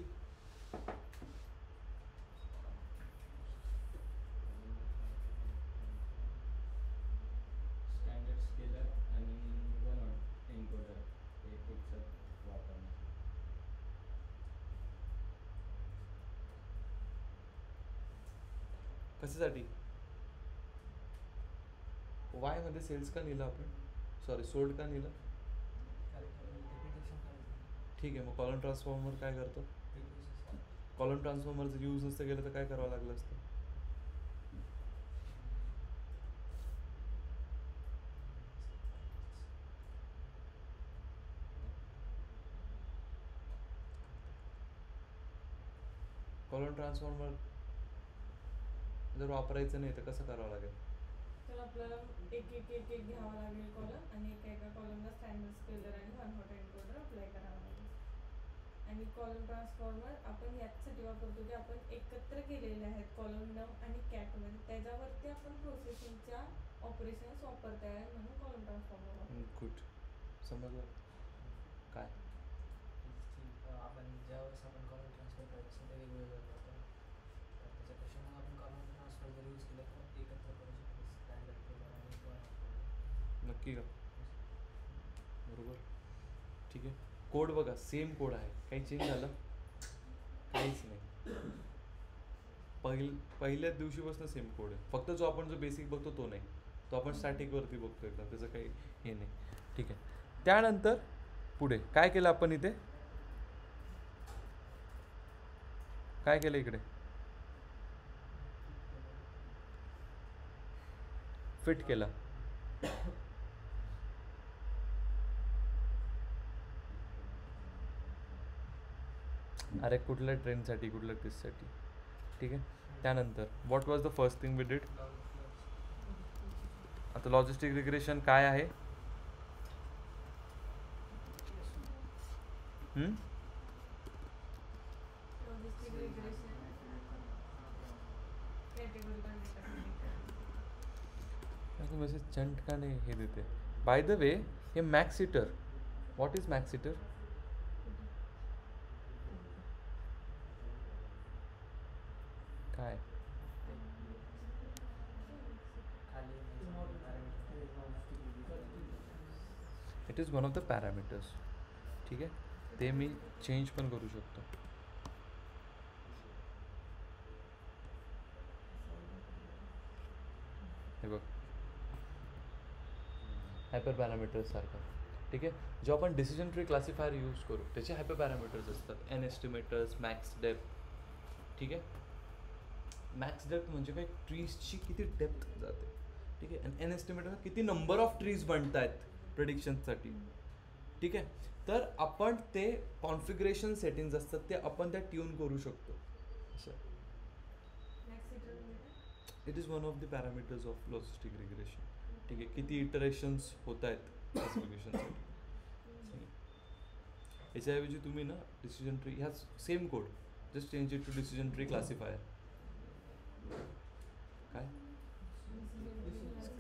स्टँडर्ड स्केलर आणि वन हॉट एन्कोडर हे एकसाथ वापरणार. कशासाठी? वाय मध्ये सेल्स का लिहिलं आपण? सॉरी, सोल्ड का लिहिलं? ठीक आहे, मग कॉलम ट्रान्सफॉर्मर काय करतो? कॉलम ट्रान्सफॉर्मर जर यूज नसतं केलं तर काय करावं लागलं असतं? कॉलम ट्रान्सफॉर्मर जर वापरायचं नाही तर कसं करावं लागेल? तर आपल्याला एक एक एक एक घ्यावा लागेल कॉलम आणि एका कॉलमला स्टँडर्ड स्पेलर आणि वन हॉट एन्कोडर अप्लाय करावा लागेल. आणि कॉलम ट्रान्सफॉर्मर आपण याच्यासाठी वापरतो की आपण एकत्र केलेले आहेत कॉलम नम आणि कॅटमध्ये, त्याच्यावरती आपण प्रोसेसिंगच्या ऑपरेशन्स वापरता येईल म्हणून कॉलम ट्रान्सफॉर्मर वापरतो. गुड, समजलं काय? आपण ज्यावेळेस आपण कॉलम ट्रान्सफर करायचं ते वेगवेगळं करतो, तर त्याच्यापेक्षा मग आपण कॉलम ट्रान्सफर जर यूज केलं तर एकत्र करू शकतो स्टँडर्ड प्रोग्राम आणि one नक्की का? बरोबर, ठीक आहे. कोड बघा सेम कोड आहे, काही चेंज झालं? काहीच नाही. पहिल्याच दिवशीपासून सेम कोड आहे, फक्त जो बेसिक बघतो तो नाही, तो आपण स्टॅटिकवरती बघतो एकदम, त्याचं काही हे नाही. ठीक आहे. त्यानंतर पुढे काय केलं आपण इथे? काय केलं इकडे? फिट केला. अरे कुठल्या ट्रेनसाठी, कुठल्या टेस्टसाठी? ठीक आहे. त्यानंतर what was the first thing we did? आता लॉजिस्टिक रिग्रेशन काय आहे? लॉजिस्टिक रिग्रेशन कॅटेगरी तुम्ही असे चंटकाने हे देते. बाय द वे, हे max iter, what is max iter? काय? It is one of the parameters. ठीक आहे, ते मी चेंज पण करू शकतो. हे बघ, हायपर पॅरामीटर्स सारखं. ठीक आहे, जो आपण डिसिजन ट्री क्लासिफायर यूज करू त्याचे हायपर पॅरामीटर्स असतात. N estimators, max depth. ठीक आहे, मॅक्स डेप्थ म्हणजे काय? ट्रीजची किती डेप्थ जाते. ठीक आहे, आणि एन एस्टिमेटर किती नंबर ऑफ ट्रीज बनत आहेत प्रेडिक्शनसाठी. ठीक आहे, तर आपण ते कॉन्फिगरेशन सेटिंग्स असतात ते आपण त्या ट्यून करू शकतो. असं it is one of the parameters of logistic regression. ठीक आहे, किती इटरेशन्स होत आहेत क्लासिफिकेशनसाठी. याच्याऐवजी तुम्ही ना डिसिजन ट्री, ह्या same code, just change it to decision tree classifier. काय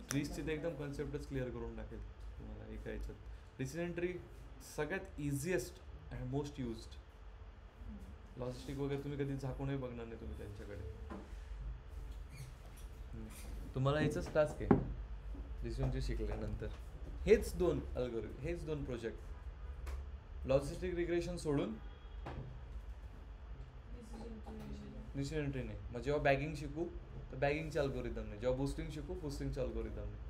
ट्रीजची ते एकदम कन्सेप्टच क्लिअर करून टाकेल तुम्हाला एका ह्याच्यात. डिसिजन ट्री सगळ्यात easiest and most used. Logistic वगैरे तुम्ही कधी झाकूनही बघणार नाही तुम्ही त्यांच्याकडे. तुम्हाला याचाच टास्क आहे डिसिजन ट्री शिकल्यानंतर. हेच दोन अल्गोरिदम, हेच दोन प्रोजेक्ट, लॉजिस्टिक रिग्रेशन सोडून डिसिजन ट्री नाही. मग जेव्हा बॅगिंग शिकू तर बॅगिंगचे अल्गोरिदम नाही, जेव्हा बुस्टिंग शिकू बुस्टिंगचे अल्गोरिदम नाही.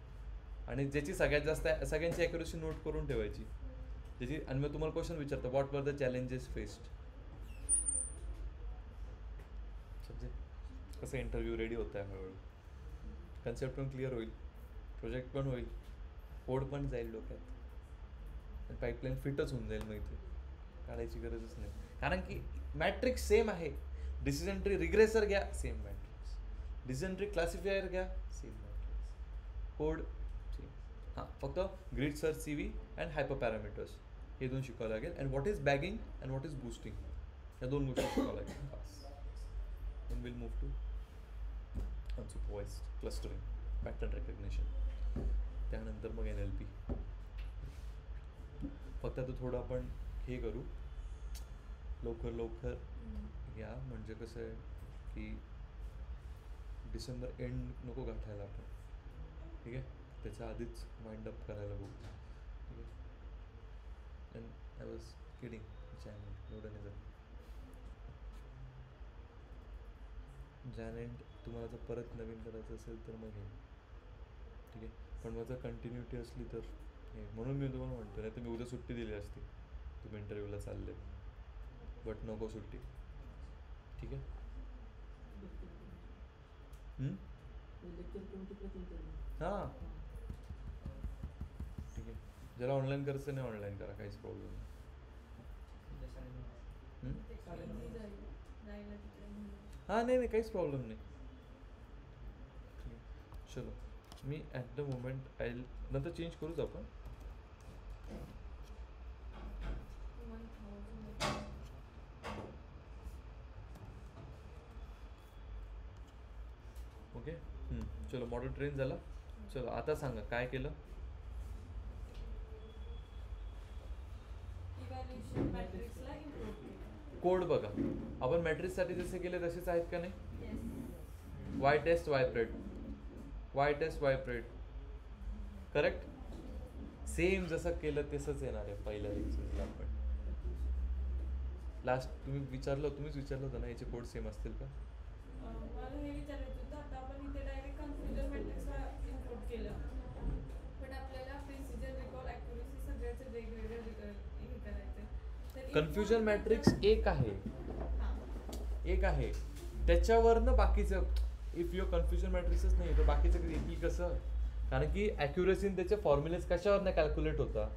आणि ज्याची सगळ्यात जास्त सगळ्यांची ॲक्युरेसी नोट करून ठेवायची ज्याची. आणि मग तुम्हाला क्वेश्चन विचारतो, what were the challenges faced. कसं इंटरव्ह्यू रेडी होत आहे हळूहळू. कन्सेप्ट पण क्लिअर होईल, प्रोजेक्ट पण होईल, कोड पण जाईल डोक्यात, आणि पाईपलाईन फिटच होऊन जाईल. मग इथे काढायची गरजच नाही, कारण की मॅट्रिक्स सेम आहे. डिसिजन ट्री रिग्रेसर घ्या, same matrix. Decision tree classifier घ्या, सेम मॅट्रिक्स. Code same. हां, फक्त grid search, C V and hyper parameters हे दोन शिकावं लागेल. And what is bagging and what is boosting, या दोन गोष्टी शिकावं लागेल. Then we'll move to unsupervised clustering, pattern recognition. त्यानंतर मग NLP. फक्त आता थोडं आपण हे करू लवकर या, म्हणजे कसं आहे की डिसेंबर एंड नको गाठायला आपण. ठीक आहे, त्याच्या आधीच वाइंड अप करायला बघू. ठीक आहे, अँड आय वॉज किडिंग, एवढं नाही. एंड तुम्हाला जर परत नवीन करायचं असेल तर मग हे. ठीक आहे, पण मग जर कंटिन्युटी असली तर हे. म्हणून मी तुम्हाला म्हणतो, नाही तर मी उद्या सुट्टी दिली असती, तुम्ही इंटरव्ह्यूला चालले, बट नको सुट्टी. ठीक आहे. हां, ठीक आहे, ज्याला ऑनलाईन करायचं नाही ऑनलाईन करा, काहीच प्रॉब्लेम नाही. जायला तिकडे हां नाही नाही काहीच प्रॉब्लेम नाही. चलो मी ॲट द मोमेंट आय नंतर चेंज करूच आपण. 1000. ओके चलो मॉडेल ट्रेन झाला. चलो आता सांगा काय केलं. इव्हॅल्युएशन मॅट्रिक्सला इम्प्रूव्ह केलं. कोड बघा आपण मॅट्रिक्ससाठी जसे केले तसेच आहेत का नाही. Yes. Y test Y pred Y test Y pred correct. Same जसं केलं तसंच येणार आहे पहिल्या लेक्चरला आपण. लास्ट तुम्हीच विचारलं होतं ना याचे कोड सेम असतील का. मला हे विचारायचं होतं आता आपण इथे डायरेक्ट कन्फ्युजन मॅट्रिक्सला इम्प्रूव्ह केलं पण आपल्याला प्रिसिजन रिकॉल ॲक्युरेसी सगळ्याचे वेगवेगळे हे करायचं. कन्फ्युजन मॅट्रिक्स एक आहे हां त्याच्यावरनं बाकीचं इफ युअर कन्फ्युजन मॅट्रिक्सच नाही तर बाकीचं येतील कसं. कारण की ॲक्युरेसी त्याचे फॉर्म्युलेज कशावरनं कॅल्क्युलेट होता.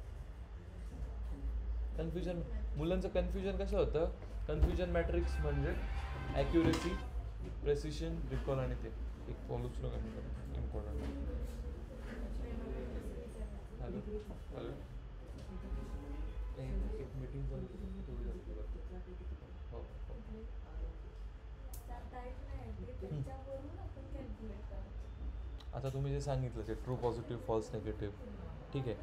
कन्फ्युजन मुलांचं कन्फ्युजन कसं होतं. कन्फ्युजन मॅट्रिक्स म्हणजे ॲक्युरेसी प्रेसिशन रिकॉल आणि ते एक फॉलोच इम्पॉर्टंट. हॅलो एक मीटिंग हो आता तुम्ही जे सांगितलं ते ट्रू पॉझिटिव्ह फॉल्स निगेटिव्ह ठीक आहे.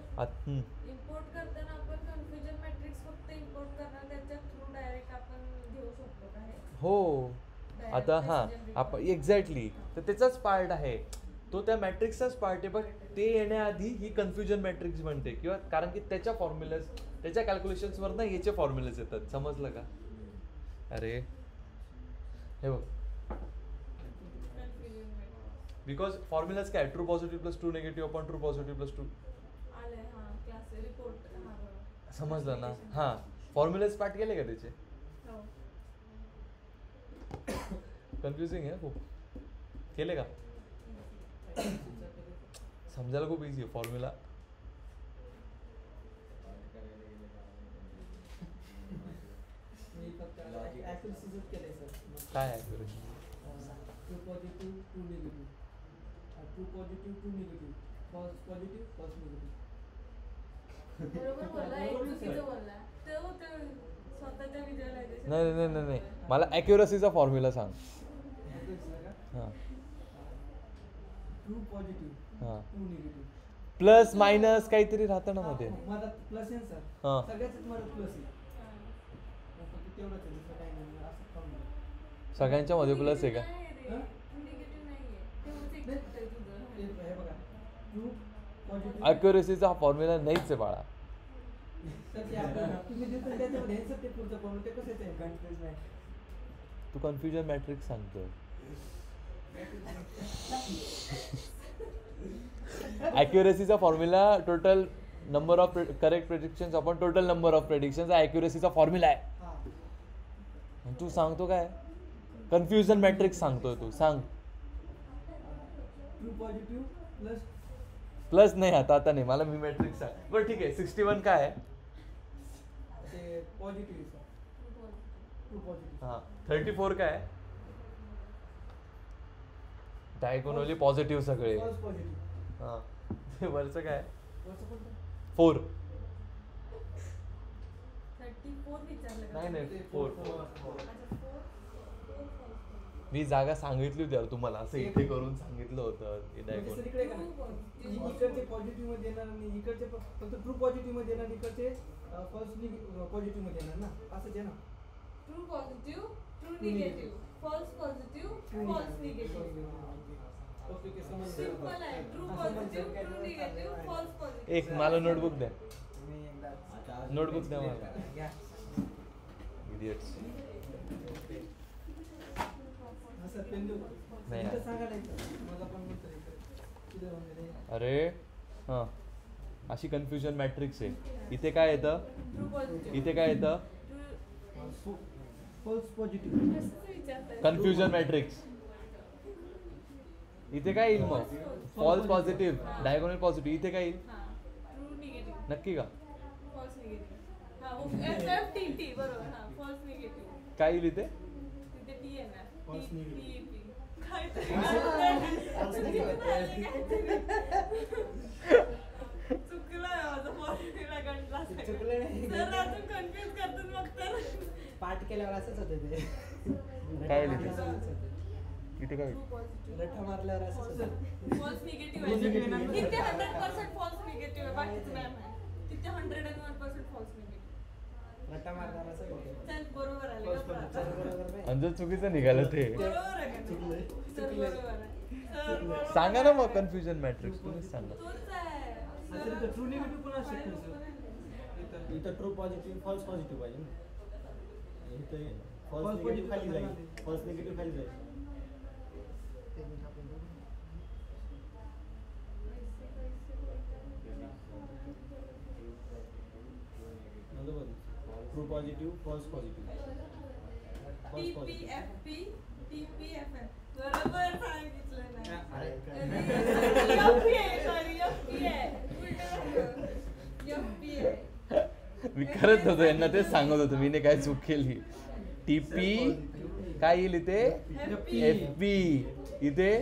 इम्पोर्ट करताना आपण कन्फ्युजन मॅट्रिक्स फक्त इम्पोर्ट करणार त्याच्या थ्रू डायरेक्ट आपण घेऊ शकतो का हे. हो आता हां आपण एक्झॅक्टली तर त्याचाच पार्ट आहे तो त्या मॅट्रिक्सचाच पार्ट आहे. पण ते येण्याआधी ही कन्फ्युजन मॅट्रिक्स बनते किंवा कारण की त्याच्या फॉर्म्युलाज त्याच्या कॅल्क्युलेशन्सवरनं याचे फॉर्म्युलाज येतात. समजलं का. अरे हे बघ बिकॉज फॉर्म्युलाज काय true positive plus true negative upon true positive plus true आले हां क्लास रिपोर्ट हां बरोबर समजलं ना. हां फॉर्म्युलाज पार्ट केले का त्याचे. हो कन्फ्युजिंग आहे खूप. केले का समजायला खूप इझी आहे फॉर्म्युला. मी फक्त ॲक्युरेसीच केलंय सर. काय accuracy. True positive true negative true positive true negative false positive false negative. बरोबर बोलला एक चुकीचं बोलला तो स्वतःच्या व्हिज्युअलायझेशन. नाही नाही नाही नाही मला ॲक्युरसीचा फॉर्म्युला सांग. हां ट्रू पॉझिटिव्ह हां ट्रू निगेटिव्ह प्लस मायनस काहीतरी राहतं ना मध्ये. मला प्लस आहे सर. हां सगळ्याच मला प्लस आहे. फक्त तेवढंच आहे दुसरं काही नाही असं काम नाही. सगळ्यांच्या मध्ये प्लस आहे का. निगेटिव्ह नाहीये तेवढंच एक चुकतंय तुझं. हे बघा ट्रू पॉझिटिव्ह ॲक्युरसीचा हा फॉर्म्युला नाहीच आहे बाळा. तुम्ही देतो त्याच्यामध्ये हे सर ते पुढचं प्रॉब्लेम ते कसं आहे कन्फ्युज नाही. तू कन्फ्युजन मॅट्रिक्स सांगतोय. ॲक्युरसीचा formula total number of correct predictions upon total number of predictions हा ॲक्युरसीचा फॉर्म्युला आहे. हां तू सांगतो काय कन्फ्युजन मॅट्रिक्स सांगतोय तू सांग. ट्रू पॉझिटिव्ह प्लस प्लस नाही आता नाही मला मी मॅट्रिक्स सांग. बरं ठीक आहे 61 काय आहे. ते पॉझिटिव्ह सर. ट्रू पॉझिटिव्ह हां 34 काय आहे. डायगोनली पॉझिटिव्ह सगळे. False positive. हां ते वरचं काय वरचं कोणतं 4. 34 विचारलं का. नाही नाही ते 4. अच्छा 4 मी जागा सांगितली होती यार तुम्हाला असं इथे करून सांगितलं होतं की म्हणजे डायगोन. सर इकडे का नाही? इकडचे पॉझिटिव्ह मध्ये येणार आणि इकडचे फक्त ट्रू पॉझिटिव्ह मध्ये येणार इकडचे फॉल्स पॉझिटिव्ह मध्ये येणार ना असंच आहे ना. True positive true negative false positive false negative. Okay okay समजलं. सिंपल आहे true positive true negative false positive. एक मला नोटबुक द्या. मी एकदा नोटबुक द्या मला. घ्या. इडियट्स. हा सर पेन देऊ. नाही. इथं सांगा नाही मला पण नंतर इथं वगैरे. अरे हां अशी कन्फ्युजन मॅट्रिक्स आहे. इथे काय येतं ट्रू पॉझिटिव्ह इथे काय येतं फॉल्स पॉझिटिव्ह. कसं विचारताय. Confusion matrix. इथे काय येईल मग फॉल्स पॉझिटिव्ह डायगोनल पॉझिटिव्ह. इथे काय येईल हां ट्रू निगेटिव्ह नक्की का. False negative. हां FFTT बरोबर हां फॉल्स निगेटिव्ह. काय येईल इथे तिथे T येणार. False negative. काहीतरी False negative. चुकलं माझं फॉर्म्युला गणला चुकलं नाही. सर अजून कन्फ्युज करतात मग तर पाठ केल्यावर असंच होतं ते. काय रट्टा लिहिलं? मारल्यावर असंच होतं. इथे काय रट्टा मारल्यावर असंच होतं. फॉल्स निगेटिव्ह आहे तिथे 100% फॉल्स निगेटिव्ह आहे बाकीचं मॅम आहे तिथे 101% फॉल्स निगेटिव्ह रट्टा मारल्यावर असंच होतं. चल बरोबर आले False गप्पा positive. आता. सर बरोबर नाही. आणि जर चुकीचं निघालं ते बरोबर आहे का चुकलंय. सर चुकलंय. बरोबर आहे सर बरोबर सांगा ना आहे. मग कन्फ्युजन मॅट्रिक्स तुम्हीच सांगा. तोच आहे असं तर true negative पण असू शकतं, सर. इथं ट्रू पॉझिटिव्ह फॉल्स पॉझिटिव्ह पाहिजे ना इथे False फॉल्स निगेटिव्ह खाली positive जाईल खाली. फॉल्स निगेटिव्ह खाली जाईल true positive false positive false positive TPFP TPFF बरोबर सांगितलं नाही अरे, FP आहे सॉरी FP आहे FP आहे मी करत होतो यांना तेच सांगत होतो मी काय चूक केली. TP काय येईल इथे FP इथे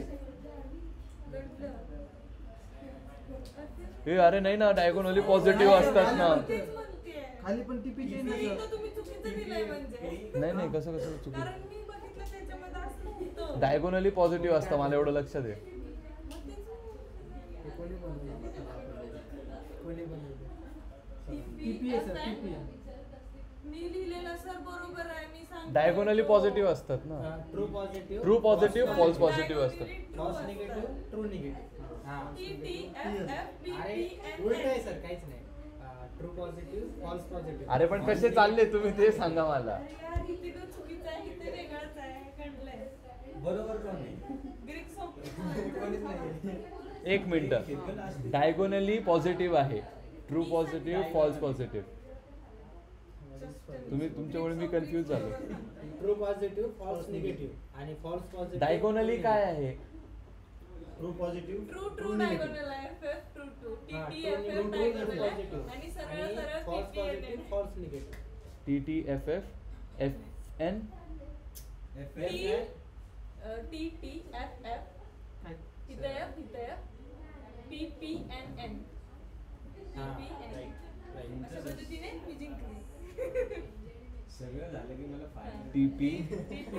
ए अरे नाही ना डायगोनली पॉझिटिव्ह असतात ना. तेच म्हणतेय. खाली पण टीपी चेंज नाही, इथं तुम्ही चुकीचं दिलंय म्हणजे नाही नाही कसं कसं चुकी कारण मी बघितलं त्याच्यामध्ये असं होतं. डायगोनली पॉझिटिव्ह असतं मला एवढं लक्षात आहे. मग तेच म्हणते. कोणी बनवलं? कोणी बनवलं? TP आहे, सर, TP आहे. मी लिहिलेलं सर बरोबर आहे मी सांगते. डायगोनली पॉझिटिव्ह असतात ना. True positive true positive false positive असतात. फॉल्स निगेटिव्ह ट्रू निगेटिव्ह हा. TTFFPPN. अरे उलट आहे सर काहीच नाही. True positive false positive. अरे पण कसे चालले तुम्ही ते सांगा मला. यार, इथे तर चुकीचं आहे इथे वेगळंच आहे कळलंय बरोबर कोण नाही ग्रीक सोप कोणीच नाही. एक मिनिट डायगोनली पॉझिटिव्ह आहे ट्रू पॉझिटिव्ह फॉल्स पॉझिटिव्ह. तुम्ही तुमच्यामुळे मी कन्फ्यूज झालो. ट्रू पॉझिटिव्ह फॉल्स निगेटिव्ह आणि फॉल्स पॉझिटिव्ह डायगोनली काय आहे. ट्रू पॉझिटिव्ह ट्रू डायगोनल आहे FF ट्रू हा, TTFF true डायगोनल आहे positive. आणि सरळ आणि सरळ फॉल्स TPN पॉझिटिव्ह आहे. False negative TTFF FN TTFF इथं F इथं F PPNN हा, PPNN. right, right. अशा पद्धतीने मी जिंकले सगळं झालं की मला final TP TP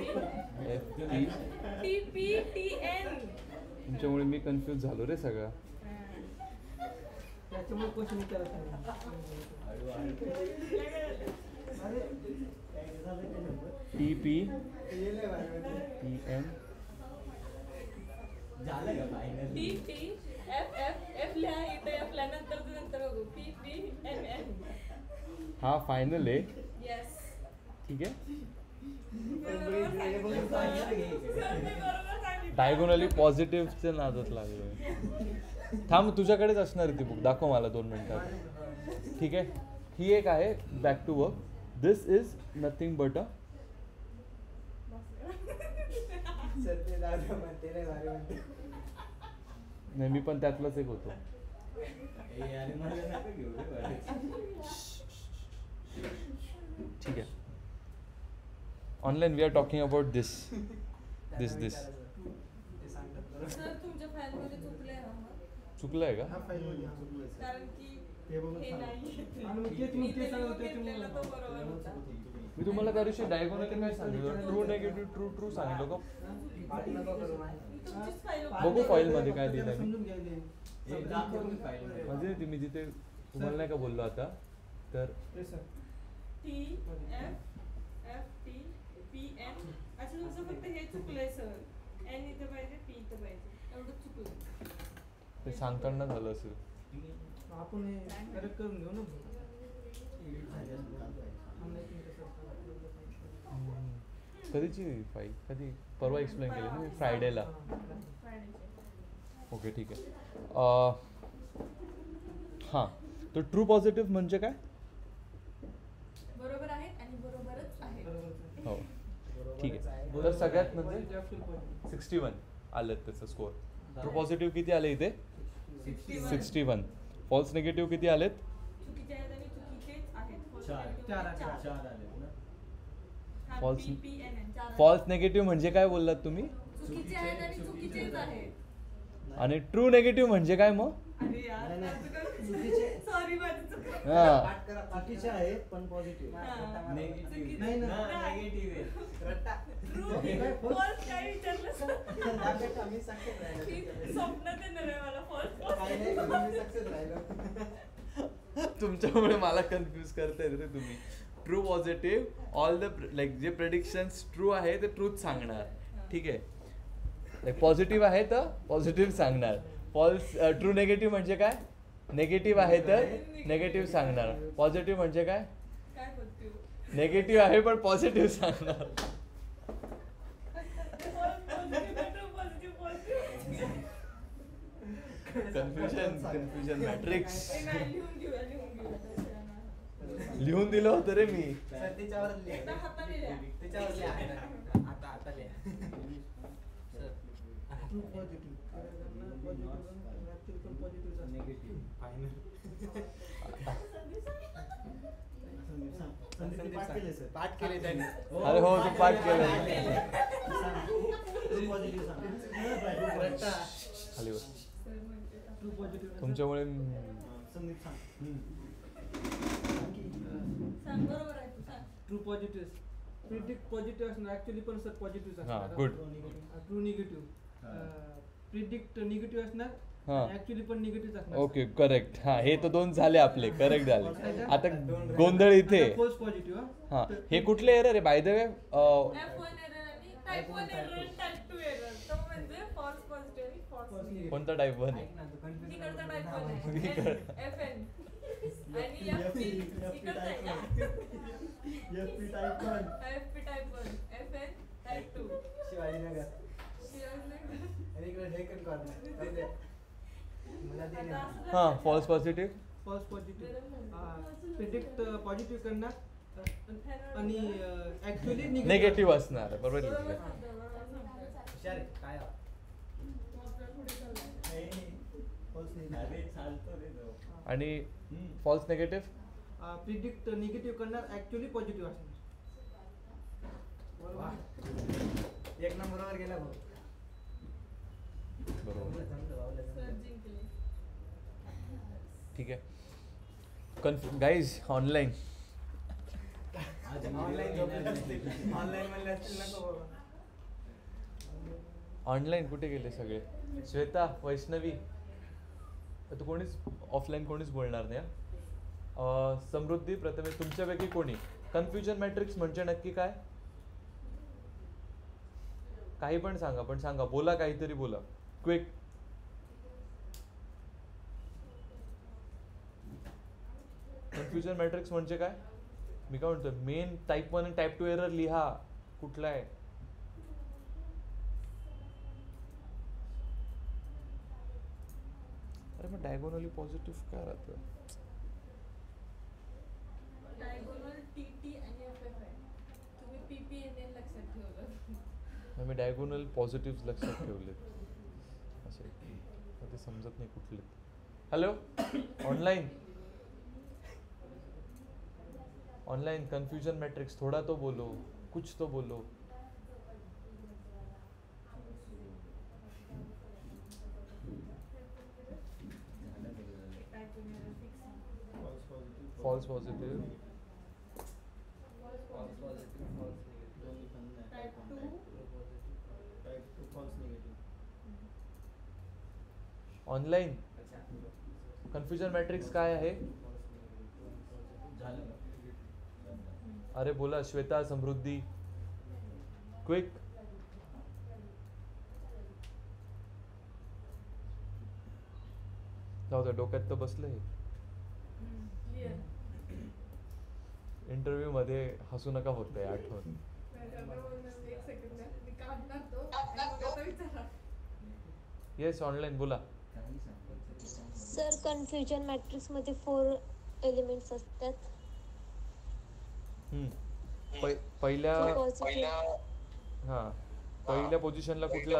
FP TPTN. तुमच्यामुळे मी कन्फ्यूज झालो रे सगळं. त्याच्यामुळे क्वेश्चन विचारत नाही. अरे TP हे लय भारी वाटलं. TN झालं का फायनल TTFF लिहा इथं F लिहा नंतर बघू PPNN. हा फायनल आहे येस ठीक आहे. डायगोनली डायगोनली पॉझिटिव्हच्या नादात लागलोय. थांब तुझ्याकडेच असणार आहे ती बुक दाखव मला 2 मिनिटात. ठीक आहे ही एक आहे back to work. This is nothing but a sir ते दादा म्हणते लय भारी म्हणते. नाही मी पण त्यातलाच एक होतो. आणि मला नका घेऊ रे बाहेर. ठीक आहे online we are talking about this त्यांना दिस विचारायचं. ते सांगतात बरोबर. सर तुमच्या फाईलमध्ये चुकले आहे ना चुकलं आहे हा का. फाईल मध्ये चुकलंय सर. कारण की हे बघून हे सांगा. नाही आणि मग तेच मी मग ते सांगत होते घेतलेला तो बरोबर होता. मी तुम्हाला त्या दिवशी डायगोनली काय सांगितलं ट्रू निगेटिव्ह ट्रू ट्रू सांगितलं का. पाठ नको करू माझी. तुमचीच फाईल बघू file मध्ये काय लिहिलंय मी. समजून घ्यायचे. हे दाखव मी file मध्ये. म्हणजे ती मी जिथे तुम्हाला नाही का बोललो आता तर ते सर. TFFPN. अच्छा तुमचं फक्त हे चुकलंय सर N इथं पाहिजे P इथं पाहिजे एवढं चुकलं. ते सांगताना झालं असेल. आपण हे करेक्ट करून घेऊ ना. online मध्ये कसं कधीची फाईल कधी परवा एक्सप्लेन केली ना मी फ्रायडेला. फ्रायडेचे. ओके ठीक आहे. हां तर ट्रू पॉझिटिव्ह म्हणजे काय. बरोबर आहे आणि बरोबरच आहे. बरोबर. हो ठीक आहे. तर सगळ्यात म्हणजे 61 आलेत त्याचं स्कोअर. ट्रू पॉझिटिव्ह किती आले इथे 61. फॉल्स निगेटिव्ह किती आलेत चुकीचे आहेत आणि चुकीचेच आहेत. चार. चार. चार आलेत ना False- PPNN, चार आहेत. फॉल्स नेगेटिव्ह म्हणजे काय बोललात तुम्ही? चुकीचे आहेत आणि चुकीचेच आहेत. आणि ट्रू नेगेटिव्ह म्हणजे काय मग? अरे यार नाही, चुकीचे सॉरी माझी चुक हा चुकीचे आहेत पण पॉझिटिव्ह. Negative. नाही ना. Negative आहे. ट्रू फॉल्स काय विचारलं आम्ही सक्सेस राहिलो. स्वप्नात येणार आहे मला काही नाही, फॉल्स आम्ही सक्सेस राहिलो. तुमच्यामुळे मला कन्फ्यूज करतायत रे तुम्ही. True positive all the like जे प्रेडिक्शन्स ट्रू आहे ते ट्रूथ सांगणार. ठीक आहे. लाईक पॉझिटिव्ह आहे तर पॉझिटिव्ह सांगणार. फॉल्स ट्रू नेगेटिव्ह म्हणजे काय? नेगेटिव्ह आहे तर नेगेटिव्ह सांगणार. पॉझिटिव्ह म्हणजे काय? काय बोलते नेगेटिव्ह आहे पण पॉझिटिव्ह सांगणार. Confusion matrix. लिहून दिलं होतं रे मी. सर त्याच्यावर लिहा. एकदा हाताने लिहा. त्याच्यावर लिहा. आता लिहा. Sir true positive. Negative. पाठ केले सर. पाठ केले त्यांनी. अरे हो तू पाठ केलं. ट्रू पॉझिटिव्ह खाली वर. ट्रू पॉझिटिव्ह तुमच्यामुळे संदीप सांग. सांग बरोबर आहे तू सांग. ट्रू पॉझिटिव्ह प्रिडिक्ट पॉझिटिव्ह असणार ऍक्च्युली पण सर पॉझिटिव्ह हा असणार. Good. True negative predict negative असणार हा. ऍक्च्युली पण निगेटिव्ह असणार. Okay correct. हा हे तर दोन झाले आपले. करेक्ट झाले. आता गोंधळ इथे. फॉल्स पॉझिटिव्ह हा हे कुठले एरर आहे bye the way? F1 error आणि टाइप 1 एरर आणि टाइप 2 एरर. तो म्हणजे फॉल्स पॉझिटिव्ह आणि फॉल्स निगेटिव्ह. कोणता टाईप 1 आहे? तिकडचा टाइप 1 आहे. FN आणि FP इकडचा आहे. FP type 1. FP type 1, FN type 2. Shivajinagar. Shivajinagar. आणि इकडे डेक्कन कॉर्नर. मला ते आता नाही. असलं हा तर- false positive. False positive predict positive करणार आणि ऍक्च्युली निगेटिव्ह असणार. बरोबर बरोबर लिहिलंय. सांगतोय, बरोबर सांगतोय. हुशार आहे. काय आहो? तू आपल्याला पुढे चाललाय. False अरे negative. चालतो रे तो. आणि फॉल्स नेगेटिव्ह. प्रिडिक्ट निगेटिव्ह करणार ऍक्च्युली पॉझिटिव्ह असणार. वाह. एक नंबरवर गेला भाऊ. बरोबर. जमलं भाऊ, जमलं. सर जिंकले. ठीक आहे. गाईज ऑनलाईन आज ऑनलाईन झोपले असतील. ऑनलाईन म्हणले असतील नको बाबा. ऑनलाईन कुठे गेले सगळे? श्वेता, वैष्णवी, तू कोणीच ऑफलाईन कोणीच बोलणार नाही हा? समृद्धी, प्रथमेश, तुमच्यापैकी कोणी? कन्फ्युजन मॅट्रिक्स म्हणजे नक्की काय? काही पण सांगा, पण सांगा, बोला, काहीतरी बोला, क्विक. कन्फ्युजन मॅट्रिक्स म्हणजे काय? मी काय म्हणतो, मेन टाईप 1 आणि टाईप 2 एरर लिहा. कुठला आहे? अरे मग डायगोनली पॉझिटिव्ह काय राहतं? डायगोनल TT आणि FF आहे. तुम्ही PPNN लक्षात ठेवलं. मी डायगोनल पॉझिटिव्ह लक्षात ठेवले असे. ते समजत नाही कुठले. Hello, online online confusion matrix, थोड़ा तो बोलो, कुछ तो बोलो. False positive, online confusion matrix काय आहे? अरे बोला श्वेता, समृद्धी, क्विक. जाऊ दे, डोक्यात तर बसलंय. इंटरव्ह्यू मध्ये हसू नका होतंय, आठवण. येस, ऑनलाईन बोला. सर, कन्फ्युजन मॅट्रिक्स मध्ये 4 एलिमेंट्स असतात. पहिल्या पॉझिटिव्ह हा पहिल्या पोझिशनला कुठला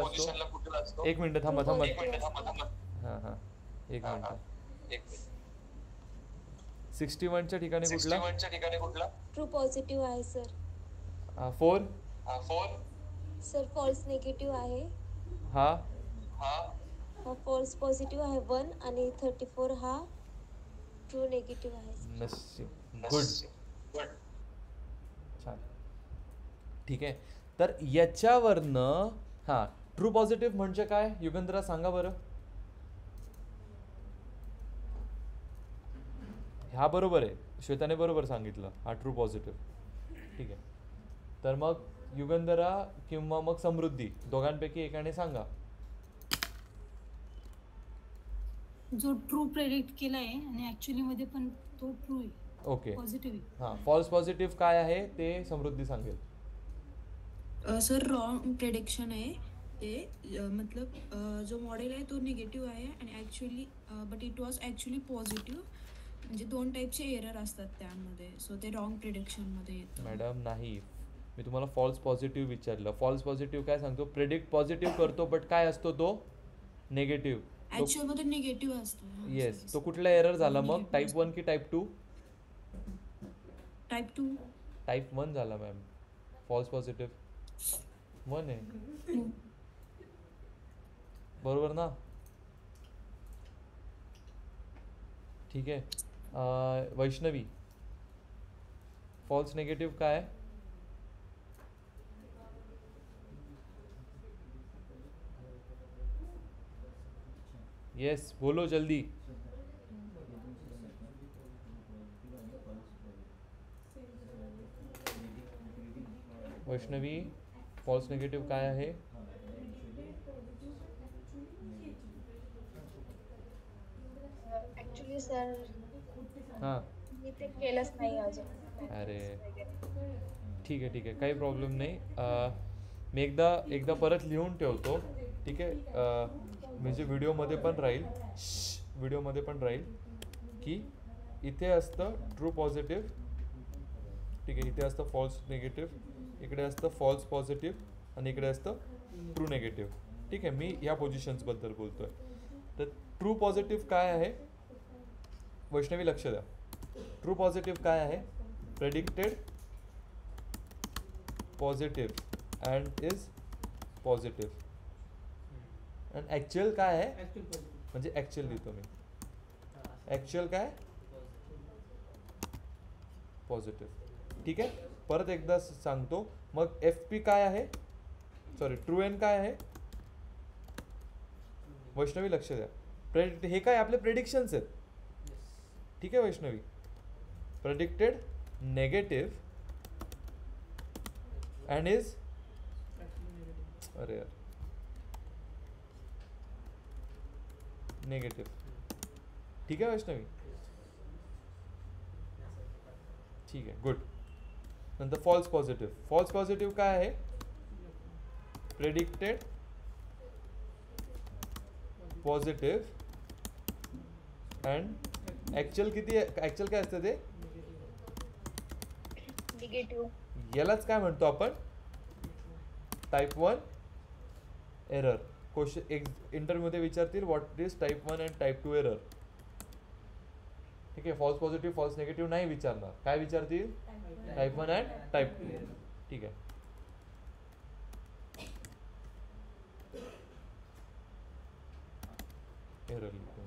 असतो? एक मिनिट थांबा. हा हा, एक मिनिट. 61 च्या ठिकाणी कुठला? ट्रू पॉझिटिव्ह आहे सर. 4 सर फॉल्स निगेटिव्ह आहे. हा फॉल्स पॉझिटिव्ह आहे 1 आणि 34 हा ट्रू निगेटिव्ह आहे. नशीब गुड छान. ठीक आहे, तर याच्यावरनं हा ट्रू पॉझिटिव्ह म्हणजे काय युगंधरा सांगा बरं. हा बरोबर आहे, श्वेताने बरोबर सांगितलं, हा ट्रू पॉझिटिव्ह. ठीक आहे, तर मग युगंधरा किंवा मग समृद्धी दोघांपैकी एकाने सांगा. जो ट्रू प्रेडिक्ट केलाय आणि ऍक्च्युअली मध्ये पण तो ट्रू आहे. ओके, पॉझिटिव्ह हां फॉल्स पॉझिटिव्ह काय आहे ते समृद्धी सांगेल. सर रॉंग प्रेडिक्शन आहे ते मतलब जो मॉडेल आहे तो निगेटिव्ह आहे आणि actually but it was actually positive. म्हणजे 2 टाईपचे एरर असतात त्यामध्ये, सो ते रॉंग प्रिडिक्शनमध्ये येतं. मॅडम नाही, मी तुम्हाला फॉल्स पॉझिटिव्ह विचारलं. फॉल्स पॉझिटिव्ह काय सांगतो, प्रेडिक्ट पॉझिटिव्ह करतो बट काय असतो तो निगेटिव्ह. ॲक्च्युअलमध्ये निगेटिव्ह असतं. येस, तो कुठला एरर झाला मग, टाईप 1 की टाईप 2? टाईप 2. टाईप 1 झाला मॅम. फॉल्स पॉझिटिव्ह 1 आहे, बरोबर ना. ठीक आहे, वैष्णवी फॉल्स निगेटिव्ह काय. येस बोलो जल्दी. वैष्णवी फॉल्स निगेटिव्ह काय आहे. ऍक्च्युली सर हां मी ते केलंच नाही अजून. अरे ठीक आहे काही प्रॉब्लेम नाही. मी एकदा परत लिहून ठेवतो. ठीक आहे, म्हणजे व्हिडिओमध्ये पण राहील की इथे असतं ट्रू पॉझिटिव्ह. ठीक आहे, इथे असतं फॉल्स निगेटिव्ह, इकडे असतं फॉल्स पॉझिटिव्ह आणि इकडे असतं ट्रू निगेटिव्ह. ठीक आहे, मी ह्या पोझिशन्सबद्दल बोलतोय. तर ट्रू पॉझिटिव्ह काय आहे वैष्णवी लक्ष द्या. ट्रू पॉझिटिव्ह काय आहे, predicted positive and is positive. आणि ॲक्च्युअल काय आहे, म्हणजे ॲक्च्युअल लिहितो मी. ॲक्च्युअल काय पॉझिटिव्ह. ठीक आहे, परत एकदा सांगतो. मग FP काय आहे, सॉरी ट्रू एन काय आहे. वैष्णवी लक्ष द्या. हे काय आपले प्रेडिक्शन्स आहेत. ठीक आहे Vaishnavi, predicted negative and is, अरे यार नेगेटिव्ह. ठीक आहे वैष्णवी, ठीक आहे गुड. नंतर फॉल्स पॉझिटिव्ह काय आहे, प्रेडिक्टेड पॉझिटिव्ह अँड ॲक्च्युअल किती आहे, ॲक्च्युअल काय असतं ते निगेटिव्ह. यालाच काय म्हणतो आपण, टाईप 1 एरर. क्वेश्चन इंटरव्ह्यूमध्ये विचारतील what is type 1 and type 2 error. ठीक आहे, फॉल्स पॉझिटिव्ह फॉल्स निगेटिव्ह नाही विचारणार, काय विचारतील टाईप 1 अँड टाईप 2. ठीक आहे, एरर लिहितो.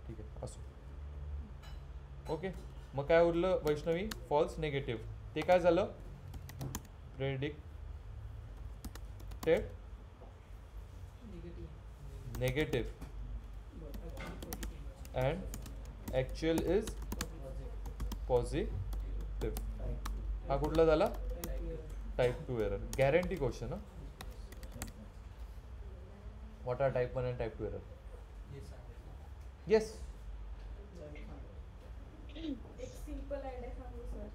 ठीक आहे असो. ओके, मग काय उरलं वैष्णवी, फॉल्स निगेटिव्ह. ते काय झालं, predicted negative and actual is positive. हा कुठला झाला, type 2 error. Guarantee question. What are type 1 and type 2 error. Yes, एक सिंपल आयडिया सांगू सर.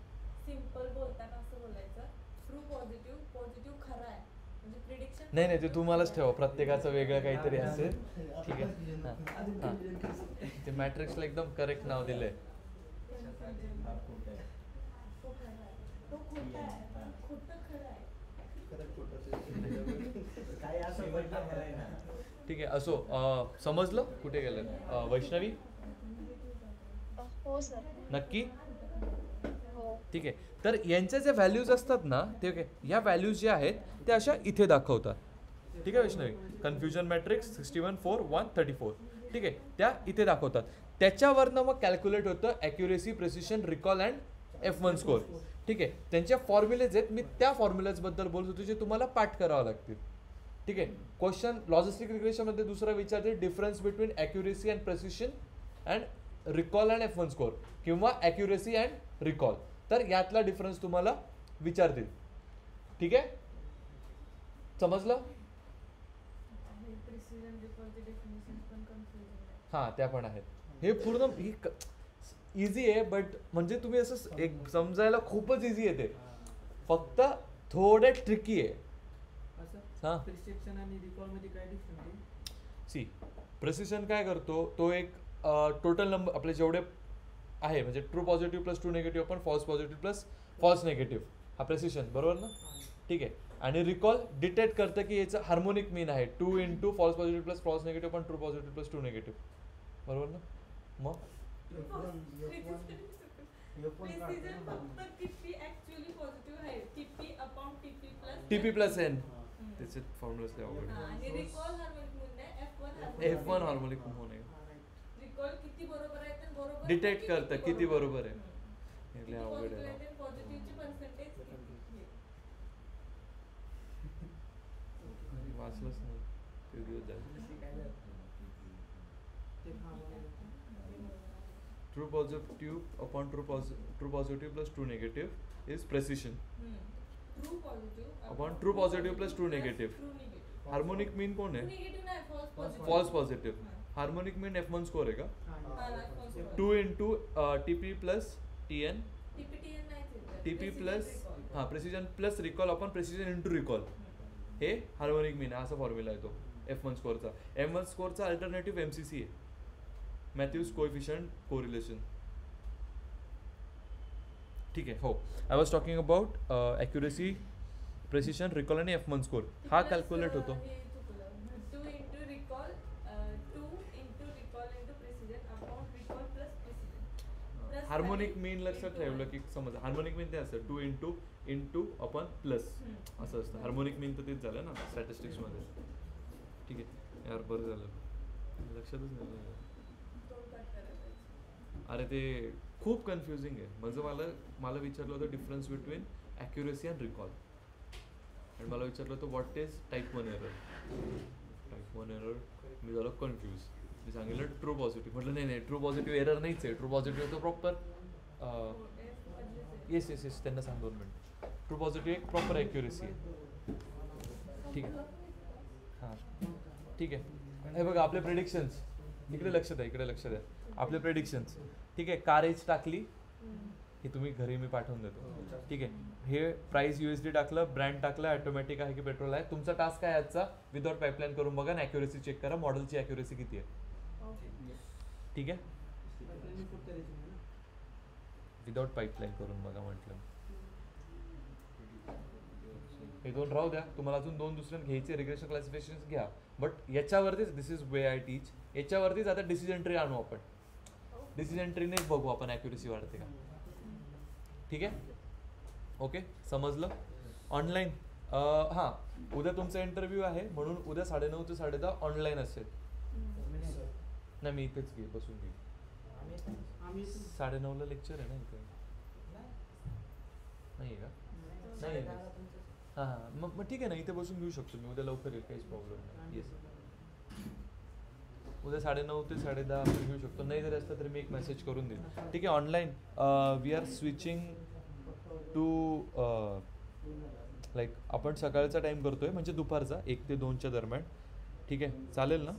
सिंपल बोलताना असं बोलायचं, ट्रू पॉझिटिव्ह खरा आहे म्हणजे प्रिडिक्शन. नाही ते तुम्हालाच ठेवा, प्रत्येकाचं वेगळं काहीतरी असेल. ठीक आहे, हां ते मॅट्रिक्सला एकदम करेक्ट नाव दिलंय. ठीक आहे असो. समजलं कुठे गेलं वैष्णवी. हो सर. नक्की. हो. ठीक आहे. तर यांच्या ज्या व्हॅल्यूज असतात ना ते ह्या व्हॅल्यूज ज्या आहेत त्या अशा इथे दाखवतात. ठीक आहे वैष्णवी, कन्फ्युजन मॅट्रिक्स 61 4 1 34, ठीक आहे, त्या इथे दाखवतात. त्याच्यावरनं मग कॅल्क्युलेट होतं accuracy, precision, recall and F1 score. ठीक आहे. त्यांच्या फॉर्म्युलेज आहेत, मी त्या फॉर्म्युलेजबद्दल बोलत होतो जे तुम्हाला पाठ करावं लागतील. ठीक आहे. क्वेश्चन लॉजिस्टिक रिग्रेशनमध्ये दुसरा विचारते difference between accuracy and precision and recall and F1 score किंवा ॲक्युरेसी अँड रिकॉल. तर यातला डिफरन्स तुम्हाला विचारतील. ठीक आहे, समजलं? हां, त्या पण आहेत. हे पूर्ण इझी आहे, बट म्हणजे तुम्ही असं एक समजायला खूपच इझी आहे ते, फक्त थोडं ट्रिकी आहे. हां, प्रिस्क्रिप्शन आणि रिकॉल मध्ये काय डिफरन्स आहे? सी प्रेसिशन काय करतो, तो एक टोटल नंबर आपले जेवढे आहे म्हणजे true positive plus true negative पण false positive plus false negative, हा प्रेसिशन, बरोबर ना? ठीक आहे. आणि रिकॉल डिटेक्ट करतं की याचं हार्मोनिक मीन आहे 2 into false positive plus false negative पण true positive plus true negative, बरोबर ना? मग TP प्लस N त्याचे फॉर्म्युलाच लय अवघड आहे. F1 हार्मोनिक होणे डिटेक्ट करतं किती बरोबर आहे, हे लय अवघड आहे. वाचलंच नाही किती दिवस झाले. True positive upon true positive plus true negative is precision upon true positive plus true negative. Harmonic mean कोण आहे? False positive. Harmonic mean F1 score आहे का? 2 into TP plus TN, TP plus हां precision plus recall upon precision into recall, हे harmonic mean आहे. असा formula आहे तो F1 स्कोअरचा. M1 स्कोअरचा अल्टरनेटिव्ह MCC आहे, मॅथ्यूज कोएफिशियंट कोरिलेशन. ठीक आहे. हो, I was talking about accuracy, precision, recall आणि F1 स्कोअर. हा कॅल्क्युलेट होतो. हार्मोनिक मीन लक्षात ठेवलं की समज हार्मोनिक मीन ते असतं 2 इंटू अपॉन प्लस असं असतं. हार्मोनिक मीन तर तेच झालं ना स्टॅटिस्टिक्समध्ये. ठीक आहे यार, बरं झालं, लक्षातच नाही. अरे ते खूप कन्फ्युजिंग आहे. म्हणजे मला विचारलं होतं difference between accuracy and recall, आणि मला विचारलं होतं what is type 1 error. Type 1 error मी झालो कन्फ्यूज. मी सांगितलं ट्रू पॉझिटिव्ह, म्हटलं नाही ट्रू पॉझिटिव्ह एरर नाहीच आहे. ट्रू पॉझिटिव्ह तो प्रॉपर येस त्यांना सांग 2 मिनिट. ट्रू पॉझिटिव्ह एक प्रॉपर ॲक्युरेसी आहे. ठीक आहे. हां ठीक आहे. हे बघा आपले प्रेडिक्शन्स, इकडे लक्ष द्या, आपले प्रेडिक्शन्स. ठीक आहे. कार एज टाकली, हे तुम्ही घरी मी पाठवून देतो. ठीक आहे. हे प्राइस USD टाकलं, ब्रँड टाकलं, ऑटोमॅटिक आहे की पेट्रोल आहे. तुमचा टास्क आहे आजचा, विदाउट पाईपलाईन करून बघा आणि ॲक्युरेसी चेक करा, मॉडेलची ॲक्युरेसी किती आहे. ठीक आहे. विदाउट पाईपलाईन करून बघा म्हटलं. हे 2 राहू द्या, तुम्हाला अजून 2 दुसरे घ्यायचे रिग्रेशन क्लासिफिकेशन घ्या, बट याच्यावरतीच this is way I teach. याच्यावरतीच आता डिसिजन ट्री आणू आपण. डिसिजन ट्रीनेच बघू आपण ॲक्युरेसी वाढते का. ठीक आहे. ओके, समजलं? ऑनलाईन हां, उद्या तुमचा इंटरव्ह्यू आहे म्हणून उद्या 9:30 ते 10:30 ऑनलाईन असेल. नाही मी इथेच बसून घेईन. 9:30ला लेक्चर आहे ना इथे. नाही आहे का? नाही आहे. हां मग ठीक आहे ना, इथे बसून घेऊ शकतो मी. उद्या लवकर येईल, काहीच प्रॉब्लेम नाही. येस, उद्या 9:30 ते 10:30 आपण घेऊ शकतो. नाही जरी असतं तरी मी एक मेसेज करून देईन. ठीक आहे. Online we are switching to like आपण सकाळचा टाईम करतोय, म्हणजे दुपारचा 1 ते 2च्या दरम्यान. ठीक आहे, चालेल ना?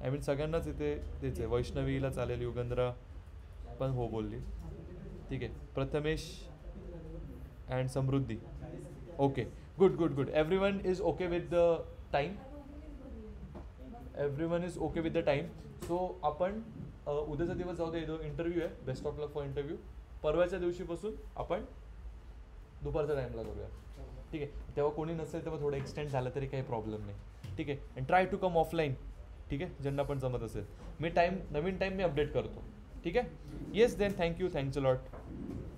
आय मीन सगळ्यांनाच इथे तेच आहे. वैष्णवीला चालेल, युगंधरा पण हो बोलली. ठीक आहे. Prathamesh and Samruddhi. Okay, good. Everyone is okay with the time. Everyone is okay with the time. So आपण उद्याचा दिवस जाऊ दे, इंटरव्ह्यू आहे. Best of luck for interview. परवाच्या दिवशीपासून आपण दुपारच्या टाईमला करूया. ठीक आहे. तेव्हा कोणी नसेल तेव्हा थोडं एक्सटेंड झालं तरी काही प्रॉब्लेम नाही. ठीक आहे. And try to come offline. ठीक आहे, ज्यांना पण जमत असेल. मी नवीन टाईम मी अपडेट करतो. ठीक आहे. Yes then, thank you, thanks a lot.